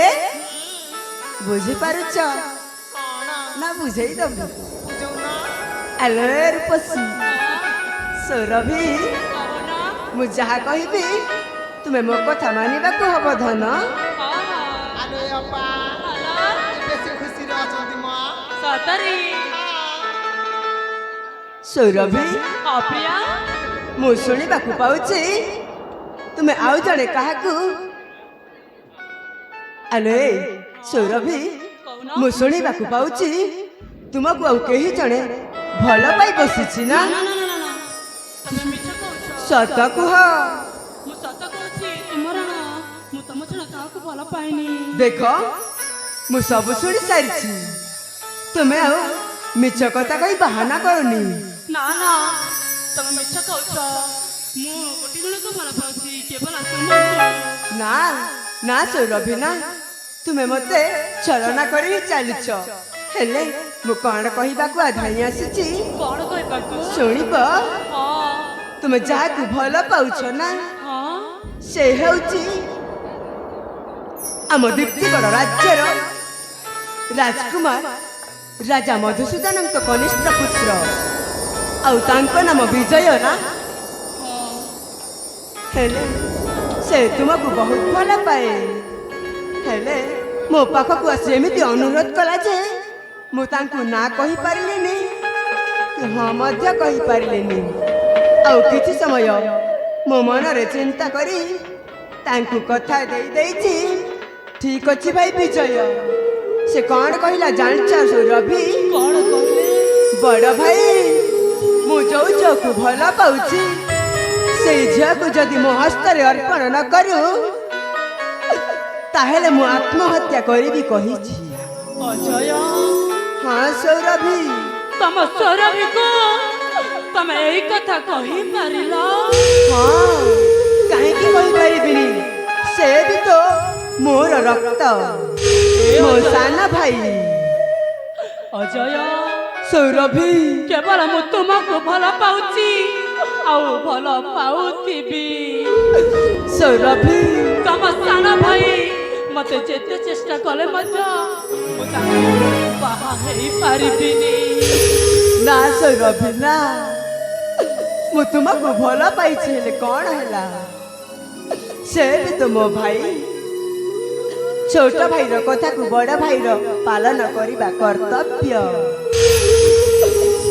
ବୁଝିପାରୁଛ କଣ ନା ବୁଝେଇ ଦବୁ? ବୁଝଉନ? ଆଲୋ ରୂପସୀ ସୌରଭୀ, କହୁନ। ମୁଁ ଯାହା କହିବି ତୁମେ ମୋ କଥା ମାନିବାକୁ ହବ ଧନ। ଆଲୋ ଏ ଅପା ହ୍ୟାଲୋ ବେଶୀ ଖୁସିରେ ଅଛନ୍ତି ମା। ସତରୀ ସୌରଭୀ, ଅପ୍ରିୟା ମୁଁ ଶୁଣିବାକୁ ପାଉଛି ତୁମେ ଆଉ ଜଣେ କାହାକୁ। ଆଲୋ ଏ ସୌରଭୀ, କହୁନ। ମୁଁ ଶୁଣିବାକୁ ପାଉଛି ତୁମକୁ ଆଉ କେହି ଜଣେ ଭଲ ପାଇ ବସିଛି ନା? ନା ନା ନା ନା ନା ତମେ ମିଛ କହୁଛ। ସତ କୁହ। ମୁଁ ସତ କହୁଛି ତୁମର ନା ମୁଁ ତମ ଛଡ଼ା କାହାକୁ ଭଲ ପାଇନି। ଦେଖ ମୁଁ ସବୁ ଶୁଣି ସାରିଛି। ତୁମେ ଆଉ ମିଛ କଥା କହି ବାହାନା କରନି। ନା ନା ତମେ ମିଛ କହୁଛ। ମୁଁ ଗୋଟେ ଜଣକୁ ଭଲ ପାଉଛି କେବଳ ତୁମକୁ। ନା ନା ସୌରଭୀ ନା, ତୁମେ ମତେ ଛଳନା କରି ଚାଲିଛ। ହେଲେ ମୁଁ କଣ କହିବାକୁ ଧାଇଁ ଆସିଛି କଣ କହିବାକୁ? ଶୁଣିବ? ହଁ ତୁମେ ଯାହାକୁ ଭଲ ପାଉଛ ନା ହଁ ସେ ହେଉଛି ଆମ ଦୀପ୍ତିଗଡ଼ ରାଜ୍ୟର ରାଜକୁମାର ରାଜା ମଧୁସୂଦନଙ୍କ କନିଷ୍ଠ ପୁତ୍ର। ଆଉ ତାଙ୍କ ନାମ ବିଜୟ ନା? ହେଲେ ସେ ତୁମକୁ ବହୁତ ଭଲ ପାଏ। ହେଲେ ମୋ ପାଖକୁ ଆସି ଏମିତି ଅନୁରୋଧ କଲା ଯେ ମୁଁ ତାଙ୍କୁ ନା କହିପାରିଲିନି କି ହଁ ମଧ୍ୟ କହିପାରିଲିନି। ଆଉ କିଛି ସମୟ ମୋ ମନରେ ଚିନ୍ତା କରି ତାଙ୍କୁ କଥା ଦେଇଛି। ଠିକ ଅଛି ଭାଇ ବିଜୟ। ସେ କଣ କହିଲା ଜାଣିଛ ସୌରଭୀ? କଣ କହିଲେ? ବଡ଼ ଭାଇ, ମୁଁ ଯୋଉ ଝିଅକୁ ଭଲ ପାଉଛି ସେଇ ଝିଅକୁ ଯଦି ମୋ ହସ୍ତରେ ଅର୍ପଣ ନ କରୁ ତାହେଲେ ମୁଁ ଆତ୍ମହତ୍ୟା କରିବି କହିଛି। ଅଜୟ ହଁ ସୌରଭୀ, ତମ ସୌରଭୀକୁ ତମେ ଏଇ କଥା କହିପାରିଲ? ହଁ କାହିଁକି କହିପାରିବିନି? ସେ ବି ତ ମୋର ରକ୍ତ, ମୋ ସାନ ଭାଇ। ଅଜୟ ସୌରଭୀ, କେବଳ ମୁଁ ତୁମକୁ ଭଲ ପାଉଛି ଆଉ ଭଲ ପାଉଥିବି। ସୌରଭୀ, ତମ ସାନ ଭାଇ ମତେ ଯେତେ ଚେଷ୍ଟା କଲେ ମଧ୍ୟ ମୁଁ ତାଙ୍କୁ ବାହା ହେଇପାରିବିନି। ନା ସୌରଭୀ ନା, ମୁଁ ତୁମକୁ ଭଲ ପାଇଛି। ହେଲେ କଣ ହେଲା? ସେ ବି ତ ମୋ ଭାଇ। ଛୋଟ ଭାଇର କଥାକୁ ବଡ଼ ଭାଇର ପାଳନ କରିବା କର୍ତ୍ତବ୍ୟ।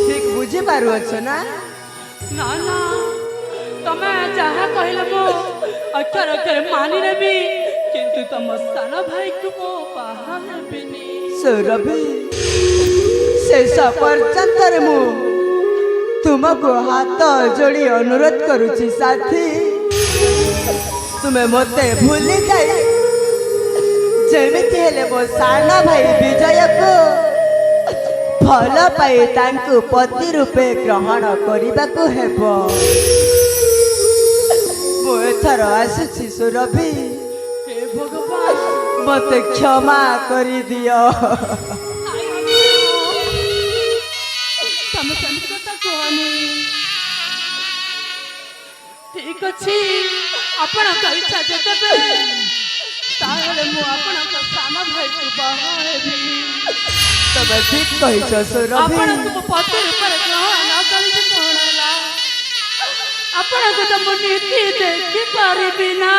ଠିକ ବୁଝିପାରୁଅଛ ନା? ନା ନା ତମେ ଯାହା କହିଲେ ମୁଁ ଅକ୍ଷର ଅକ୍ଷରେ ମାନି ନେବି, କିନ୍ତୁ ତମ ସାନ ଭାଇକୁ ମୁଁ ବାହା ହେବିନି। ସୌରଭୀ, ଶେଷ ପର୍ଯ୍ୟନ୍ତରେ ମୁଁ ତୁମକୁ ହାତ ଯୋଡ଼ି ଅନୁରୋଧ କରୁଛି ସାଥୀ, ତୁମେ ମୋତେ ଭୁଲି ଯାଇ ଯେମିତି ହେଲେ ମୋ ସାନ ଭାଇ ବିଜୟକୁ ଭଲ ପାଇ ତାଙ୍କୁ ପତି ରୂପେ ଗ୍ରହଣ କରିବାକୁ ହେବ। ମୁଁ ଏଥର ଆସୁଛି ସୁରଭି, ହେ ଭଗବାନ, ମୋତେ କ୍ଷମା କରିଦିଅ। ତମେ ସେମିତି କଥା କୁହନି। ଠିକ ଅଛି, ଆପଣଙ୍କ ଇଚ୍ଛା ଯେତେବେଳେ ତାହେଲେ ମୁଁ ଆପଣଙ୍କ ସାନ ଭାଇକୁ ବାହା ହେବି। ତମେ ଠିକ କହିଛ ସୁରଭି। ଆପଣଙ୍କୁ ମୁଁ ପତି ରୂପରେ ଗ୍ରହଣ ନ କରିଛି କଣ ହେଲା? ଆପଣଙ୍କୁ ତ ମୁଁ ନୀତି ଦେଖିପାରିବି ନା।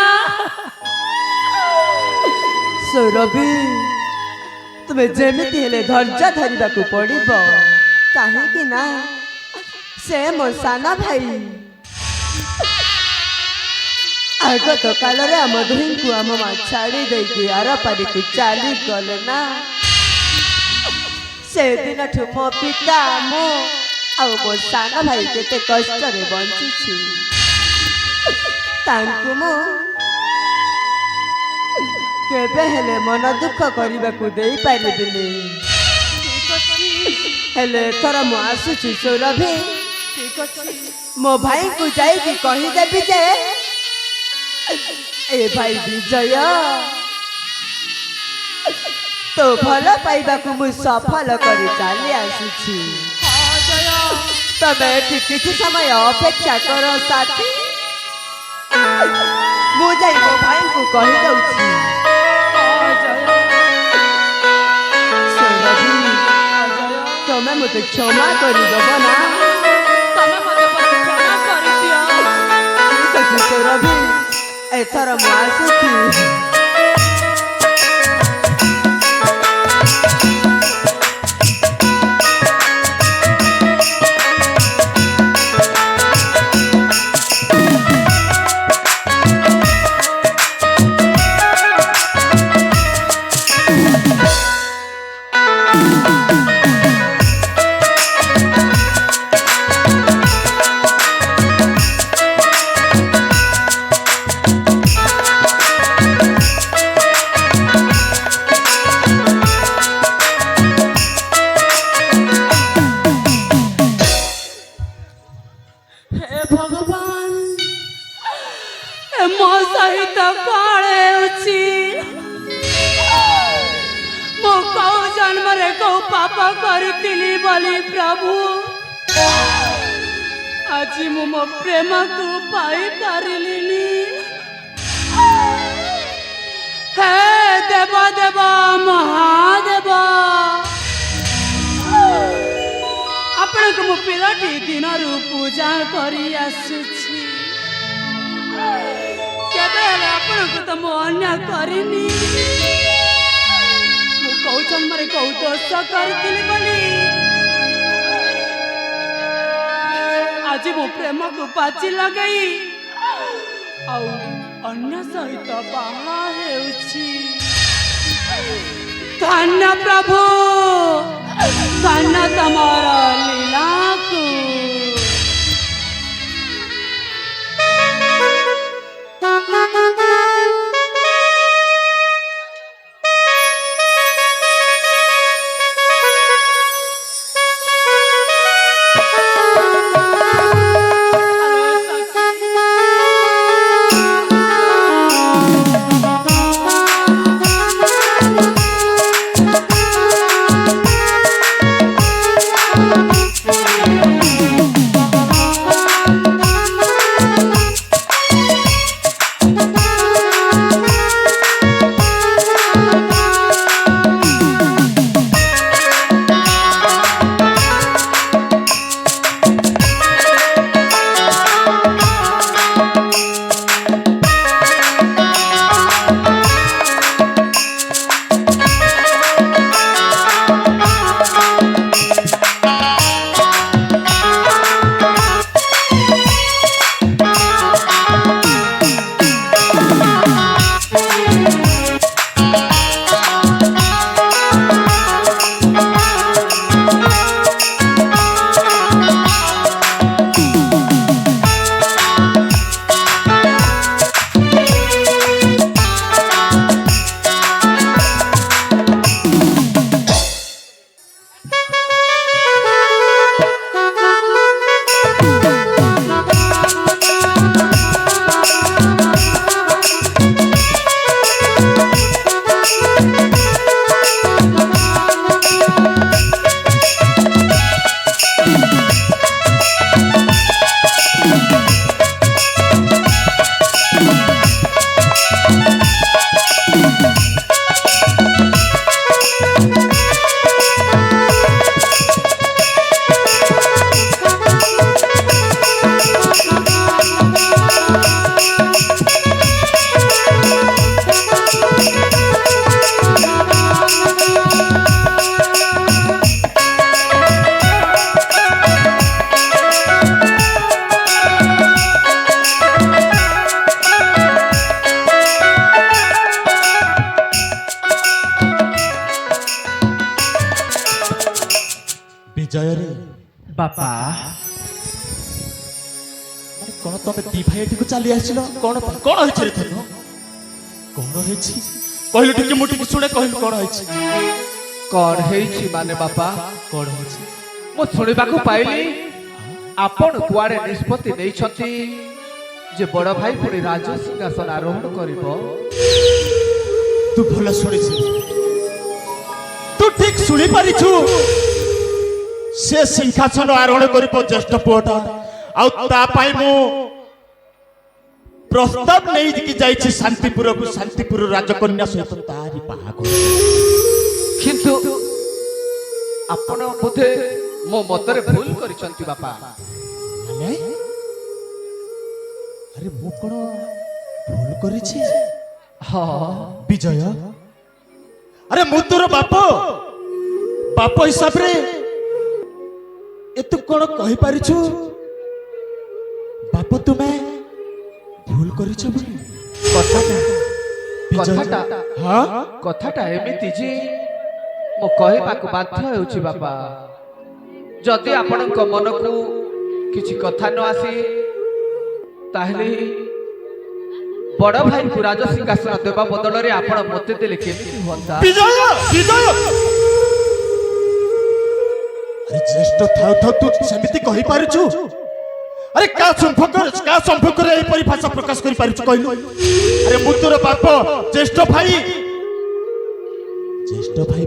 ସୁରଭି, ତୁମେ ଯେମିତି ହେଲେ ଧୈର୍ଯ୍ୟ ଧରିବାକୁ ପଡ଼ିବ, କାହିଁକି ନା ସେ ମୋ ସାନ ଭାଇ। ଆଗତ କାଳରେ ଆମ ଦୁହିଁଙ୍କୁ ଆମ ମା ଛାଡ଼ି ଦେଇକି ଆର ପାରିକୁ ଚାଲିଗଲେ ନା। ସେଦିନଠୁ ମୋ ପିତା, ମୁଁ ଆଉ ମୋ ସାନ ଭାଇ କେତେ କଷ୍ଟରେ ବଞ୍ଚିଛୁ। ତାଙ୍କୁ ମୁଁ କେବେ ହେଲେ ମନ ଦୁଃଖ କରିବାକୁ ଦେଇପାରିବିନି। ଠିକ ଅଛି, ହେଲେ ଏଥର ମୁଁ ଆସୁଛି ସୁରଭି, ଠିକ ଅଛି। ମୋ ଭାଇଙ୍କୁ ଯାଇକି କହିଦେବି ଯେ ଏ ଭାଇ ବିଜୟ, ତୋ ଭଲ ପାଇବାକୁ ମୁଁ ସଫଳ କରି ଚାଲି ଆସୁଛି। ହଁ ଜୟ, ତମେ ଏଠି କିଛି ସମୟ ଅପେକ୍ଷା କର ସାଥୀ। ମୁଁ ଯାଇ ମୋ ଭାଇଙ୍କୁ କହିଦଉଛି। ସୁରଭି, ତମେ ମୋତେ କ୍ଷମା କରିଦେବ ନା? ତମେ ମୋତେ କ୍ଷମା କରିଦିଅ। ଠିକ ଅଛି ସୁରଭି, ଏଥର ମୁଁ ଆସୁଛି। हे भगवान, ମୋ ସହିତ କଣ ହେଉଛି? ମୁଁ କୋଉ ଜନ୍ମରେ କୋଉ ପାପ କରିଥିଲି ବୋଲି ପ୍ରଭୁ ଆଜି ମୁଁ ମୋ ପ୍ରେମକୁ ପାଇପାରିଲିନି। ହେ ଦେବ ଦେବ ମହାଦେବ, ଆପଣଙ୍କୁ ମୁଁ ପିଲାଟି ଦିନରୁ ପୂଜା କରି ଆସୁଛି। କେବେ ହେଲେ ଆପଣଙ୍କୁ ତ ମୁଁ ଅନ୍ୟାୟ କରିନି। ମୁଁ କୋଉ ଜନ୍ମରେ କୋଉ ଦୋଷ କରିଥିଲି ବୋଲି ଆଜି ମୁଁ ପ୍ରେମକୁ ପାଚି ଲଗେଇ ଆଉ ଅନ୍ୟ ସହିତ ବାହା ହେଉଛି। ଧନ୍ୟ ପ୍ରଭୁ, ଧନ୍ୟ ତମର ଲୀଳାକୁ। ବିଜୟରେ ବାପା କଣ ତମେ ଦି ଭାଇ ଏଠିକୁ ଚାଲି ଆସିଲ? କଣ କଣ ହେଇଛି ରେ ଧନ? କଣ ହେଇଛି କହିଲୁ ଟିକେ, ମୁଁ ଟିକେ ଶୁଣେ, କହିଲୁ କଣ ହେଇଛି? କଣ ହେଇଛି ମାନେ ବାପା? କଣ ହେଇଛି? ମୁଁ ଶୁଣିବାକୁ ପାଇଲି ଆପଣ କୁଆଡେ ନିଷ୍ପତ୍ତି ନେଇଛନ୍ତି ଯେ ବଡ ଭାଇ ପୁଣି ରାଜ ସିଂହାସନ ଆରୋହଣ କରିବ। ତୁ ଭଲ ଶୁଣିଛୁ, ତୁ ଠିକ ଶୁଣି ପାରିଛୁ। ସେ ସିଂହାସନ ଆରୋହଣ କରିବ ଜ୍ୟେଷ୍ଠ ପୁଅଟା ଆଉ ତା ପାଇଁ ମୁଁ ପ୍ରସ୍ତାବ ନେଇକି ଯାଇଛି ଶାନ୍ତିପୁରକୁ ଶାନ୍ତିପୁର ରାଜକନ୍ୟା ସହିତ ତାରି ବାହାଘର କିନ୍ତୁ ଆପଣ ବୋଧେ ମୋ ମତରେ ଭୁଲ କରିଛନ୍ତି ବାପା। ମାନେ ଆରେ ମୁଁ କଣ ଭୁଲ କରିଛି ହଁ ବିଜୟ ଆରେ ମୁଁ ତୋର ବାପ ହିସାବରେ ଏତୁ କଣ କହିପାରିଛୁ ବାପ ତୁମେ ଭୁଲ କରିଛ ବୋଲି କଥାଟା ଏମିତି ଯେ ମୁଁ କହିବାକୁ ବାଧ୍ୟ ହେଉଛି ବାପା। ଯଦି ଆପଣଙ୍କ ମନକୁ କିଛି କଥା ନ ଆସେ ତାହେଲେ ବଡ଼ ଭାଇକୁ ରାଜସିଂହାସନ ଦେବା ବଦଳରେ ଆପଣ ମୋତେ ଦେଲେ କେମିତି ହୁଅନ୍ତା? ବିଜୟ ଆରେ ଜ୍ୟେଷ୍ଠ ଥାଉ ଥାଉ ତୁ ସେମିତି କହିପାରୁଛୁ ଆରେ କା ସମ୍ପର୍କରେ ଏହିପରି ଭାଷା ପ୍ରକାଶ କରିପାରୁଛୁ କହିଲୁ? ଆରେ ମୁଁ ତୋର ବାପ ଜ୍ୟେଷ୍ଠ ଭାଇ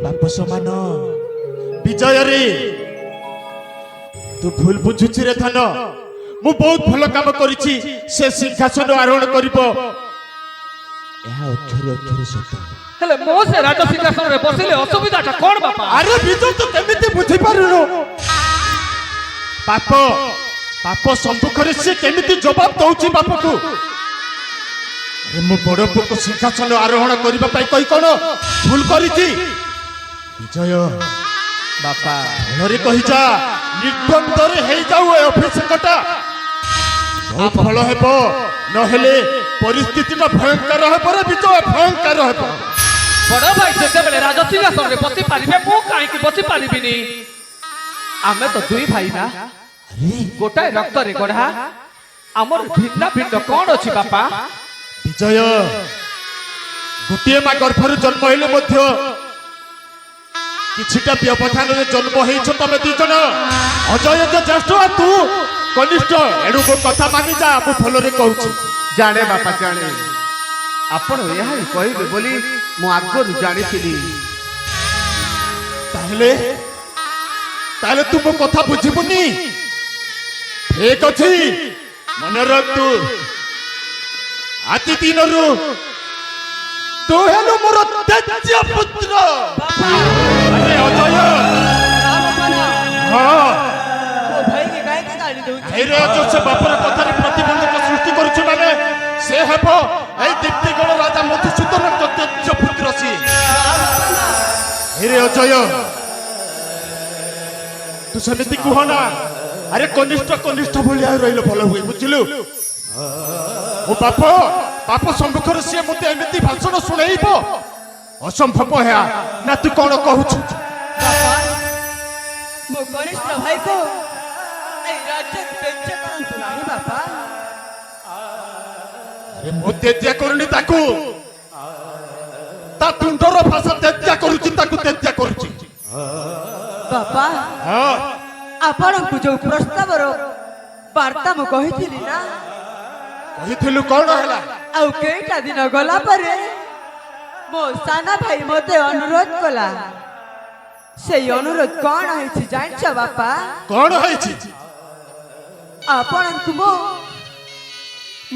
ବାପ ସମାନ ବିଜୟରେ ତୁ ଭୁଲ ବୁଝୁଛୁ ରେ ଧନ ମୁଁ ବହୁତ ଭଲ କାମ କରିଛି ସେ ସିଂହାସନ ଆରୋହଣ କରିବ ଏହା ଅକ୍ଷରେ ସତ ହେଲେ ମୋ ସେ ରାଜସିଂହାସନରେ ବସିଲେ ଅସୁବିଧାଟା କ'ଣ ବାପା? ଆରେ ବିଜୟ ତୁ କେମିତି ବୁଝିପାରୁନୁ ବାପ ସମ୍ମୁଖରେ ସେ କେମିତି ଜବାବ ଦଉଛି ବାପକୁ ମୁଁ ବଡ ପୁଅକୁ ସିଂହାସନ ଆରୋହଣ କରିବା ପାଇଁ କହି କ'ଣ ଭୁଲ କରିଛି ବିଜୟ ବାପା ଭଲରେ କହିଯା ନିର୍ଦ୍ୱନ୍ଦରେ ହେଇଯାଉ ଏ ଅଭିଷେକଟା ଭଲ ହେବ ନହେଲେ ପରିସ୍ଥିତିଟା ଭୟଙ୍କର ହେବ ରେ ବିଜୟ ଭୟଙ୍କର ହେବ। ବଡ଼ ଭାଇ ଯେତେବେଳେ ରାଜସିଂହାସନରେ ବସି ପାରିବେ ମୁଁ କାହିଁକି ବସି ପାରିବିନି? ଆମେ ତ ଦୁଇ ଭାଇ ନା ଗୋଟାଏ ରକ୍ତରେ ଗଢ଼ା ଆମର ଭିନ୍ନ ଭିନ୍ନ କ'ଣ ଅଛି ବାପା? ବିଜୟ ଗୋଟିଏ ମା ଗର୍ଭରୁ ଜନ୍ମ ହେଲେ ମଧ୍ୟ କିଛିଟା ବ୍ୟବଧାନରେ ଜନ୍ମ ହେଇଛ ତମେ ଦି ଜଣ ଅଜୟ ଜ୍ୟେଷ୍ଠ ତୁ କନିଷ୍ଠ ଏଣୁ ମୋ କଥା ମାନିଯା ମୁଁ ଭଲରେ କହୁଛି। ଜାଣେ ବାପା ଜାଣେ ଆପଣ ଏହା ହିଁ କହିବେ ବୋଲି ମୁଁ ଆଗରୁ ଜାଣିଥିଲି। ତାହେଲେ ତୁ ମୋ କଥା ବୁଝିବୁନି ଠିକ ଅଛି ମନେ ରଖ ତୁ ଆଜି ଦିନରୁ ତୁ ହେଲୁ ମୋର ତେଜ୍ୟ ପୁତ୍ର। ଆରେ ଅଜୟ ଏଇରେ ଅଜୟ ସେ ବାପର କଥାରେ ପ୍ରତିବନ୍ଧକ ସୃଷ୍ଟି କରୁଛୁ ମାନେ ସେ ହେବ ଏଇ ଦୀପ୍ତିଗଣ ରାଜା ମଧୁସୂଦନଙ୍କ ତେଜ୍ୟ ପୁତ୍ର ସିଏ। ଏଇରେ ଅଜୟ ତୁ ସେମିତି କୁହ ନା ଆରେ କନିଷ୍ଠ ଭଳିଆ ରହିଲେ ଭଲ ହୁଏ ବୁଝିଲୁ? ମୋ ବାପ ସମ୍ମୁଖରେ ସିଏ ମୋତେ ଏମିତି ଭାଷଣ ଶୁଣେଇବ ଅସମ୍ଭବ ଏହା ନା ତୁ କ'ଣ କହୁଛୁ? ମୋ କନିଷ୍ଠ ଭାଇକୁ ଏଇ ରାଜ୍ୟ ତେଜ୍ୟ କରନ୍ତୁ ନାହିଁ ବାପା। ଆରେ ମୁଁ ତେଜ୍ୟ କରୁନି ତାକୁ ତା ତୁଣ୍ଡର ଭାଷା ତେଜ୍ୟ କରୁଛି ତାକୁ ତେଜ୍ୟ କରୁଛି। ବାପା ଆପଣଙ୍କୁ ଯୋଉ ପ୍ରସ୍ତାବର ବାର୍ତ୍ତା ମୁଁ କହିଥିଲି ନା କହିଥିଲୁ କ'ଣ ହେଲା? ଆଉ କେଇଟା ଦିନ ଗଲା ପରେ ମୋ ସାନ ଭାଇ ମତେ ଅନୁରୋଧ କଲା। ସେଇ ଅନୁରୋଧ କ'ଣ ହେଇଛି ଜାଣିଛ ବାପା? କ'ଣ ହେଇଛି? ଆପଣଙ୍କୁ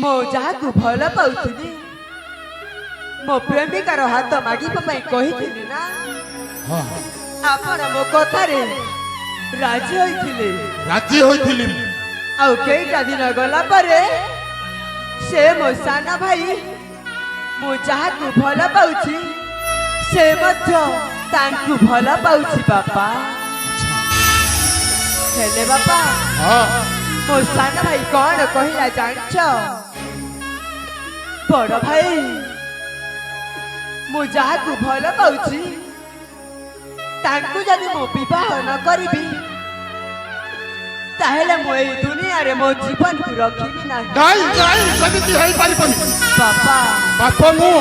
ମୋ ଯାହାକୁ ଭଲ ପାଉଥିଲି ମୋ ପ୍ରେମିକାର ହାତ ମାଗିବା ପାଇଁ କହିଥିଲି ନା ଆପଣ ମୋ କଥାରେ ରାଜି ହୋଇଥିଲେ। ଆଉ କେଇଟା ଦିନ ଗଲା ପରେ ସେ ମୋ ସାନ ଭାଇ ମୁଁ ଯାହାକୁ ଭଲ ପାଉଛି ସେ ମଧ୍ୟ ତାଙ୍କୁ ଭଲ ପାଉଛି ବାପା। ହେଲେ ବାପା ମୋ ସାନ ଭାଇ କ'ଣ କହିଲା ଜାଣିଛ? ବଡ଼ ଭାଇ ମୁଁ ଯାହାକୁ ଭଲ ପାଉଛି ତାଙ୍କୁ ଯଦି ମୁଁ ବିବାହ ନ କରିବି ତାହେଲେ ମୁଁ ଏଇ ଦୁନିଆରେ ମୋ ଜୀବନକୁ ରଖିବି ନାହିଁ। ନାଇଁ ସେମିତି ହେଇପାରିବନି ବାପ ମୁଁ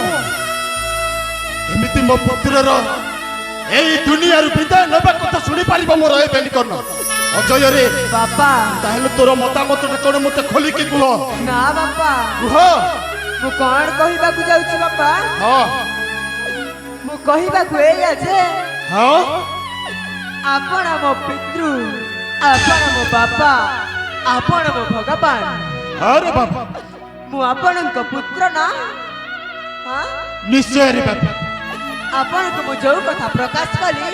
ଏମିତି ମୋ ପୁତ୍ରର ଏଇ ଦୁନିଆରୁ ବିଦାୟ ନେବା କଥା ଶୁଣିପାରିବ ମୋର ଏ ବେଲିକର୍ଣ୍ଣ ଅଜୟରେ ବାପା। ତାହେଲେ ତୋର ମତାମତଟା କ'ଣ ମୋତେ ଖୋଲିକି କୁହ। ନା ବାପା କୁହ। ମୁଁ କ'ଣ କହିବାକୁ ଯାଉଛି ବାପା? ମୁଁ କହିବାକୁ ଏଇଆ ଯେ ଆପଣ ମୋ ପିତୃ, ଆପଣ ମୋ ବାପା, ଆପଣ ମୋ ଭଗବାନ। ଆରେ ବାପା ମୁଁ ଆପଣଙ୍କ ପୁତ୍ର ନା? ହଁ? ନିଶ୍ଚୟ ରେ ବାପା। ଆପଣଙ୍କୁ ମୁଁ ଯୋଉ କଥା ପ୍ରକାଶ କଲି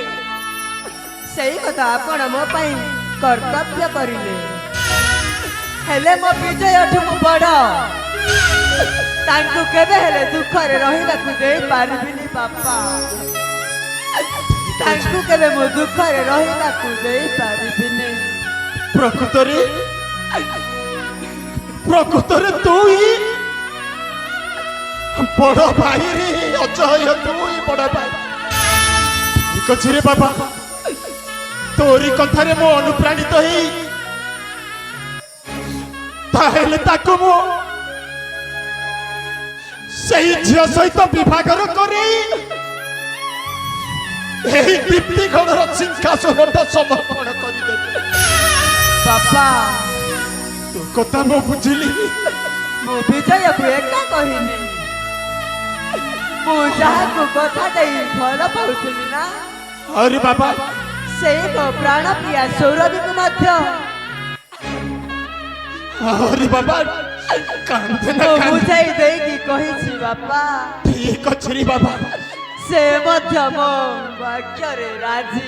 ସେଇ କଥା ଆପଣ ମୋ ପାଇଁ କର୍ତ୍ତବ୍ୟ କରିଲେ। ହେଲେ ମୋ ବିଜୟଠୁ ମୁଁ ବଡ଼, ତାଙ୍କୁ କେବେ ହେଲେ ଦୁଃଖରେ ରହିବାକୁ ଦେଇପାରିବିନି ବାପା। ତାଙ୍କୁ କେବେ ମୁଁ ଦୁଃଖରେ ରହିବାକୁ ଦେଇପାରିବିନି। ପ୍ରକୃତରେ ପ୍ରକୃତରେ ତୁ ହିଁ ବଡ଼ ଭାଇ ରେ ଅଜୟ, ତୁ ହିଁ ବଡ଼ ଭାଇ। ଠିକ ଅଛି ରେ ବାବା, ତୋରି କଥାରେ ମୁଁ ଅନୁପ୍ରାଣିତ ହେଇ ତାହେଲେ ତାକୁ ମୁଁ ସେହି ଝିଅ ସହିତ ବିଭାଘର କରେଇ ଏହି ଦୀପ୍ତିଗଣର ସିଂହାସନଟା ସମର୍ପଣ କରିଦେବି। ବାପା ତୋ କଥା ମୁଁ ବୁଝିଲି। ମୁଁ ବିଜୟକୁ ଏକା କହିନି, ମୁଁ ଯାହାକୁ କଥା ଦେଇ ଭଲ ପାଉଥିଲି ନା ଆରେ ବାବା ସେଇ ମୋ ପ୍ରାଣ ପ୍ରିୟା ସୌରଭୀକୁ ମଧ୍ୟ ଆରେ ବାବା କାନ୍ଦେ ନା ମୁଁ କାନ୍ଦେ। ବୁଝାଇ ଦେଇକି କହିଛି ବାପା, ଠିକ ଅଛି ରେ ବାବା। ସେ ମଧ୍ୟ ମୋ ବାକ୍ୟରେ ରାଜି।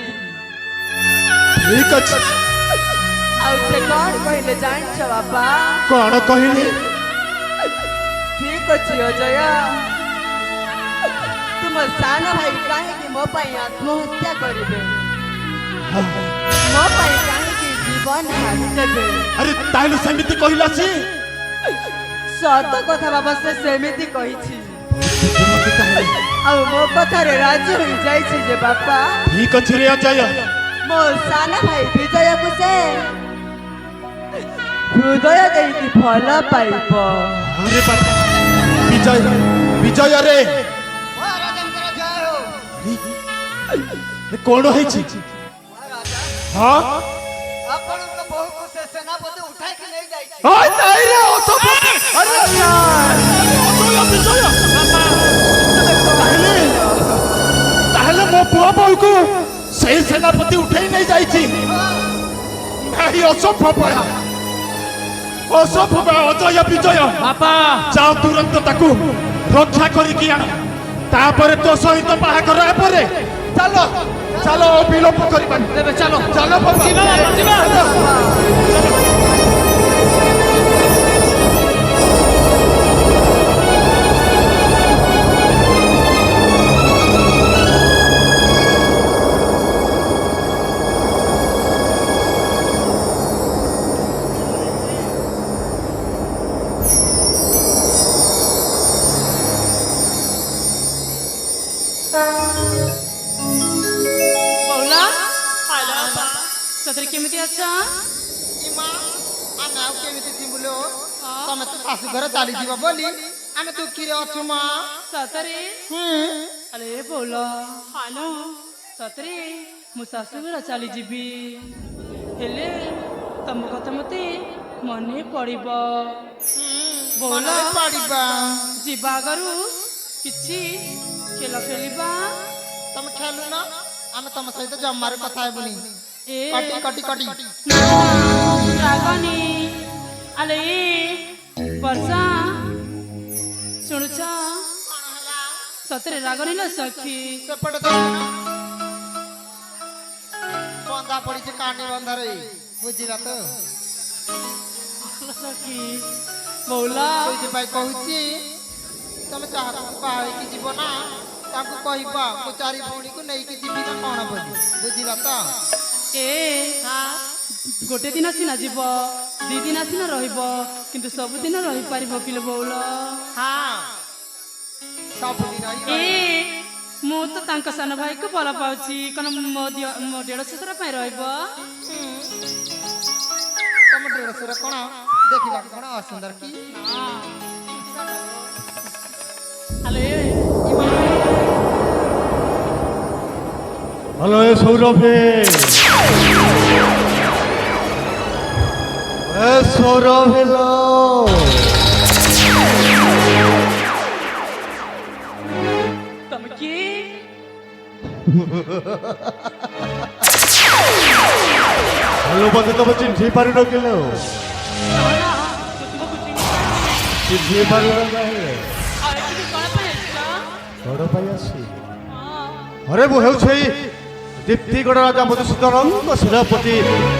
ଠିକ ଅଛି। ଆଉ ସେ କଣ କହିଲେ ଜାଣିଛ ବାପା? କଣ କହିଲେ? ଠିକ ଅଛି ଅଜୟ, ତୁମ ସାନ ଭାଇ କାହିଁକି ମୋ ପାଇଁ ଆତ୍ମହତ୍ୟା କରିବେ, ମୋ ପାଇଁ କାହିଁକି ଜୀବନ ହାରିଦେବେ? ଆରେ ତାହେଲେ ସେମିତି କହିଲା ସେ। ସତ କଥା ବାବା, ସେ ସେମିତି କହିଛି ଆଉ ମୋ କଥାରେ ରାଜି ହୋଇଯାଇଛି ଯେ ବାପା, ଠିକ ଅଛି ରେ ଅଜୟ। ମୋ ସାନ ଭାଇ ବିଜୟକୁ ସେ ହୃଦୟ ଦେଇକି ଭଲ ପାଇବ। ଆରେ ବାବା ବିଜୟ, ବିଜୟ ରେ ମହାରାଜାଙ୍କର ଜୟ ହଉ। କଣ ହେଇଛି? ମହାରାଜା, ହଁ ଆପଣଙ୍କ ବୋହୂକୁ ସେ ସେନାପତି ଉଠାଇକି ନେଇ ଯାଇଛି। ଆରେ ନାଇଁ ରେ ଅସମ୍ଭବ। ଆରେ ଅଜୟ ବିଜୟ, ତାହେଲେ ତାହେଲେ ମୋ ପୁଅ ବୋଉକୁ ସେଇ ସେନାପତି ଉଠେଇ ନେଇ ଯାଇଛି। ନାଇଁ ଅସମ୍ଭବ, ଅସମ୍ଭବ। ଅଜୟ ବିଜୟ ବାପା ଯାଅ ତୁରନ୍ତ ତାକୁ ରକ୍ଷା କରିକି ଆଣ, ତାପରେ ତୋ ସହିତ ବାହାଘର ହେବରେ। ଚାଲ ଚାଲ, ବିଳମ୍ବ କରିବାନି। ତେବେ ଚାଲ ଚାଲ ବାବା। ଯିବା ବାପା, ଯିବା। ବୋଲା ହାଲୋ ବାପା, ସତରେ କେମିତି ଅଛ? ଇମା, ଆମେ ଆଉ କେମିତି ଯିବୁଲୋ? ତମେ ତ ଶାଶୁ ଘର ଚାଲିଯିବ ବୋଲି ଆମେ ଦୁଃଖୀରେ ଅଛୁ ମା। ସତରେ? ଆରେ ବୋଲ ହାଲୋ, ସତରେ ମୁଁ ଶାଶୁଘର ଚାଲିଯିବି, ହେଲେ ତମ କଥା ମତେ ମନେ ପଡ଼ିବ। ବୋଲ ମନରେ ପଡ଼ିବା। ଯିବା ଆଗରୁ କିଛି ଖେଳ ଖେଳିବା। ତମେ ଖେଳୁନ, ଆମେ ତମ ସହିତ ଜମାରୁ କଥା ହେବୁନି। ଏ କଟି କଟି କଟି। ରାଗନି ଆଲେ ବର୍ଷା ଶୁଣୁଛ? ସତରେ ରାଗନି ନା ସଖୀ? ସେପଟେ ଦେଖୁନ, ବନ୍ଧା ପଡ଼ିଛି କାନି ବନ୍ଧାରେ, ବୁଝିଲା ତ? ସଖୀ ବୋଲା ସେଇଥିପାଇଁ କହୁଛି ତମେ ଯାହାକୁ ବାହା ହେଇକି ଯିବ ନା ତାଙ୍କୁ କହିବା ମୁଁ ଚାରି ଭଉଣୀକୁ ନେଇକି ଯିବି ନା କଣ ବୋଲି, ବୁଝିଲା ତ? ଏ ଗୋଟେ ଦିନ ସିନା ଯିବ, 2 ଦିନ ସିନା ରହିବ, କିନ୍ତୁ ସବୁଦିନ ରହିପାରିବ କିଲୋ ବଉଳ? ହଁ, ସବୁଦିନ ହିଁ ଏ ରହିବ। ମୁଁ ତ ତାଙ୍କ ସାନ ଭାଇକୁ ଭଲ ପାଉଛି, କଣ ମୋ ଦେଢ଼ ଶଶୁର ପାଇଁ ରହିବ? ତମ ଦେଢ଼ଶୁର କଣ ଦେଖିବାକୁ କଣ ଅସୁନ୍ଦର କି? ଆଲେ হ্যালো এ সৌরভে, এ সৌরভ এলো। তুমি কি ଆଲୋ ମୋତେ ତମେ ଚିହ୍ନି ପାରୁନ କିଲୋ ନା ନା ମୁଁ ତୁମକୁ ଚିହ୍ନି ପାରିନି। ଚିହ୍ନି ପାରୁନ କାହିଁକି ଆଉ ଏଠିକି କଣ ପାଇଁ ଆସିଛ? କଣ ପାଇଁ ଆସି ହଁ ଆରେ ମୁଁ ହେଉଛି ଏଇ ଦୀପ୍ତିଗଡ଼ ରାଜା ମଧୁସୂଦନଙ୍କ ସେନାପତି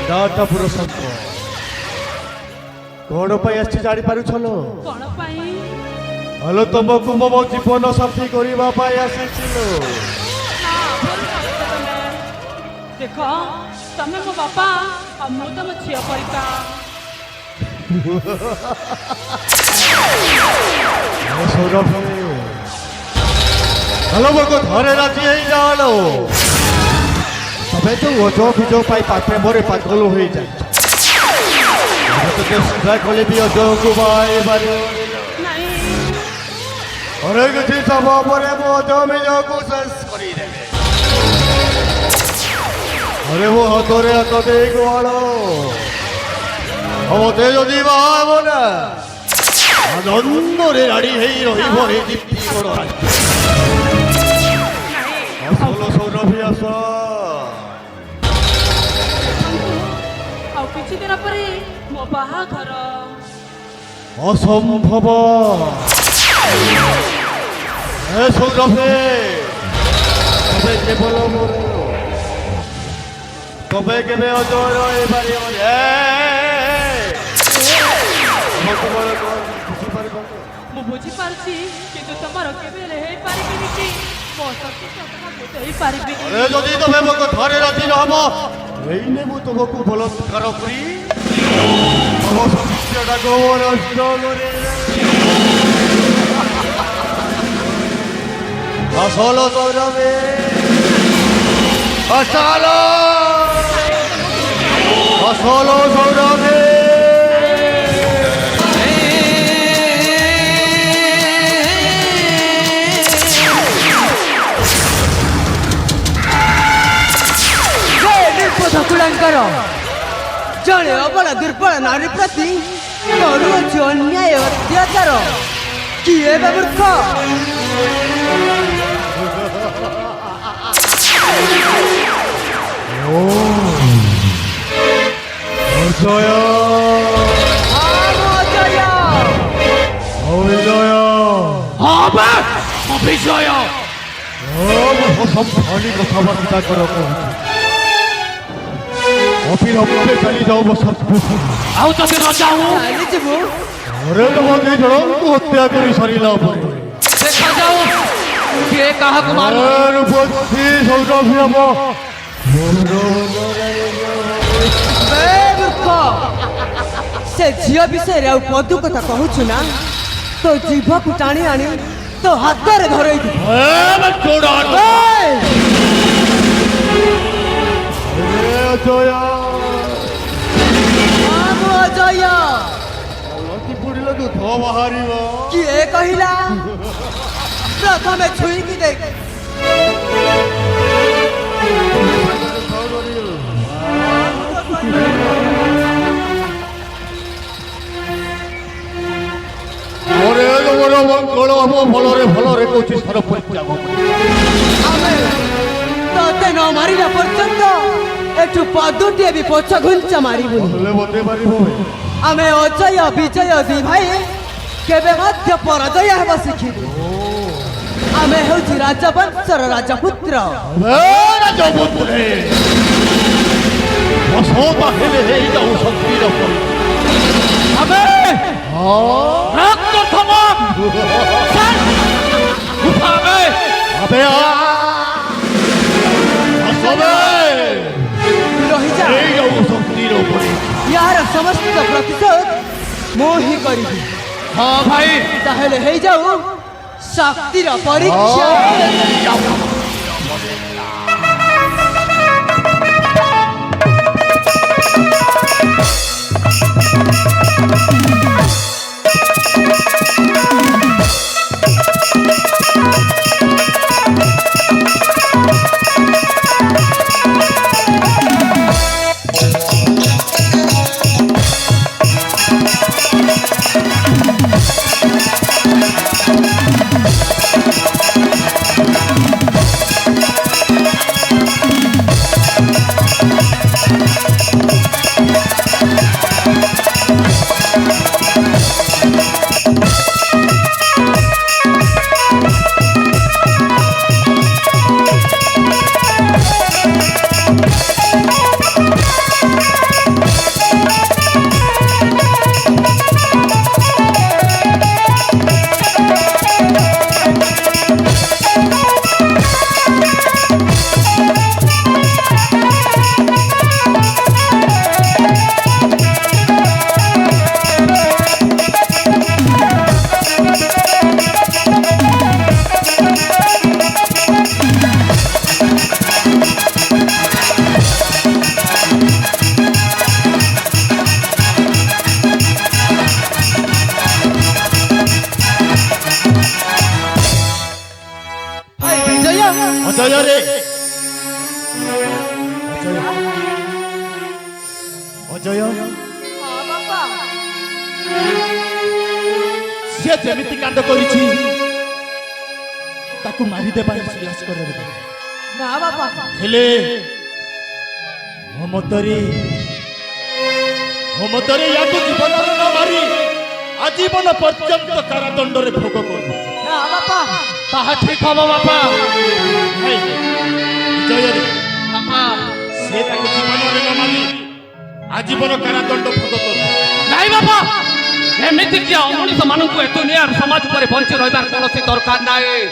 ଦାଟପୁର ଶଙ୍ଖ କଣ ପାଇଁ ଆସିଛି ଜାଣିପାରୁଛଲ କଣ ପାଇଁ? ଆଲୋ ତମକୁ ମୋ ଜୀବନ ସାଥୀ କରିବା ପାଇଁ ଆସିଥିଲ ନା ଭୁଲ କହୁଛ ତମେ। ଦେଖ ତମେ ମୋ ବାପା ଆଉ ମୁଁ ତମ ଝିଅ ପରିକା। ସୌରଭ ଆଲୋ ମୋ ଘରେ ରାଜି ହେଇଯାଆଲୋ ତମେ ତ ଓଜ ଫିଜ ପାଇଁ ପ୍ରେମରେ ପାଗଳ ହୋଇଯାଇଛ ସୁଧା କଲେ ବି ଅଜକୁ ବାଇ ପାରିବ ନାଇଁ ଅରେ କିଛି ସମୟ ପରେ ମୋ ଜମିଜକୁ ଶେଷ କରିଦେବେ ଆରେ ମୋ ହାତରେ ହାତ ଦେଇ ଗୁଆଳ ମତେ ଯଦି ବାହା ହେବ ନା ଆନନ୍ଦରେ ରାଡ଼ି ହେଇ ରହିବ ଏ ଦୀପ୍ତିଗଡ଼ ରାଜ୍ୟ ଅସଲ ସୌରଭୀ ଆସ ଆଉ କିଛି ଦିନ ପରେ ମୋ ବାହାଘର। ଅସମ୍ଭବ ଏ ସୌରଭେ ତମେ କେବଳ ମୋର ତମେ କେବେ ଅଜୟ ରହିପାରିବ ମୁଁ ବୁଝିପାରୁଛି କିନ୍ତୁ ତମର କେବେ ହେଲେ ହେଇପାରିବିନି କି ମୋ ଶକ୍ତି ତମକୁ ଦେଇପାରିବିନି। ଯଦି ତମେ ମୋ କଥାରେ ରାଜି ନହବ ଏଇନେ ମୁଁ ତୁମକୁ ବଳତ୍କାର କରି ତମ ସତ୍ୟଟାକୁ ନଷ୍ଟ କରି ଅସଲ ସୌରଭେ ଅସଲ ଅସଲ ସୌରଭେ କୁଳାଙ୍କର ଜଣେ ଅବଳ ଦୁର୍ବଳ ନାରୀ ପ୍ରତି କରୁଅଛୁ ଅନ୍ୟାୟ ଅତ୍ୟାଚାର କିଏ ବା ମୂର୍ଖ ଅଜୟ ଅଜୟ ଅବିଜୟ ହଁ ବା ଅଭିଜୟ ଖାଲି କଥାବାର୍ତ୍ତା କର କହୁଛି ଅବିଲମ୍ବେ ଚାଲି ଯାଉ ମୋ ସତ୍ପୁରୁଷ ଆଉ ଯଦି ନ ଯାଉ ଚାଲିଯିବୁ ଘରେ ତମ ଦୁଇ ଜଣଙ୍କୁ ହତ୍ୟା କରି ସାରିଲା ପରେ ଦେଖାଯାଉ କିଏ କାହାକୁ ମାରୁ। ରୂପଶ୍ରୀ ସୌରଭୀ ହବ ଏ ମୂର୍ଖ ସେ ଝିଅ ବିଷୟରେ ଆଉ ପଦୁ କଥା କହୁଛୁ ନା ତୋ ଜିଭକୁ ଟାଣି ଆଣି ତୋ ହାତରେ ଧରେଇ ଦେ ଅଜୟ ଅଜୟ ପଡ଼ିଲେ ଦୁଧ ବାହାରିବ କିଏ କହିଲା ପ୍ରଥମେ ଛୁଇଁକି ଦେଖ ଘରେ ମୋର ମଙ୍ଗଳ ହବ ଭଲରେ ଭଲରେ କହୁଛି ସାର ପରିତ୍ୟାଗ ଆମେ ତତେ ନ ମାରିଲା ପର୍ଯ୍ୟନ୍ତ ଏଠୁ ପଦୁଟିଏ ବି ପଛ ଘୁଞ୍ଚ ମାରିବୁନି ହେଲେ ମତେ ମାରିବ ଆମେ ଅଜୟ ବିଜୟ ଦି ଭାଇ କେବେ ମଧ୍ୟ ପରାଜୟ ହେବା ଶିଖିବୁ ଆମେ ହେଉଛି ରାଜବଂଶର ରାଜପୁତ୍ର ରାଜପୁତ୍ରେ ବସତା ହେଲେ ହେଇଯାଉ ଶକ୍ତିର ଆମେ ରକ୍ତ ସମାନ ଉଠାବେ ଆବେ আসবে ରହିଯା এই যাও শক্তির উপরে ୟାର ସମସ୍ତ ପ୍ରତିଶୋଧ ମୁଁ ହିଁ କରିବି ହଁ ଭାଇ ତାହେଲେ ହେଇଯାଉ ଶକ୍ତିର ପରୀକ୍ଷା সে যেমিতি কাণ্ড করেছি তাকে মারিদেবার প্রয়াস করে না বাপা ହେଲେ ମୋ ମତରେ ୟାକୁ ଜୀବନରେ ନ ମାରି ଆଜୀବନ ପର୍ଯ୍ୟନ୍ତ କାରାଦଣ୍ଡରେ ଭୋଗ କରୁ ନା ବାପା ତାହା ଠିକ ହବ ବାପା। ବିଜୟରେ ବାପା ସେ ତାକୁ ଜୀବନରେ ନ ମାରି ଆଜୀବନ କାରାଦଣ୍ଡ ଭୋଗ କରୁ। ନାଇଁ ବାପା, ଏମିତି କି ମଣିଷ ମାନଙ୍କୁ ଏ ଦୁନିଆର ସମାଜ ଉପରେ ବଞ୍ଚି ରହିବାର କୌଣସି ଦରକାର ନାହିଁ।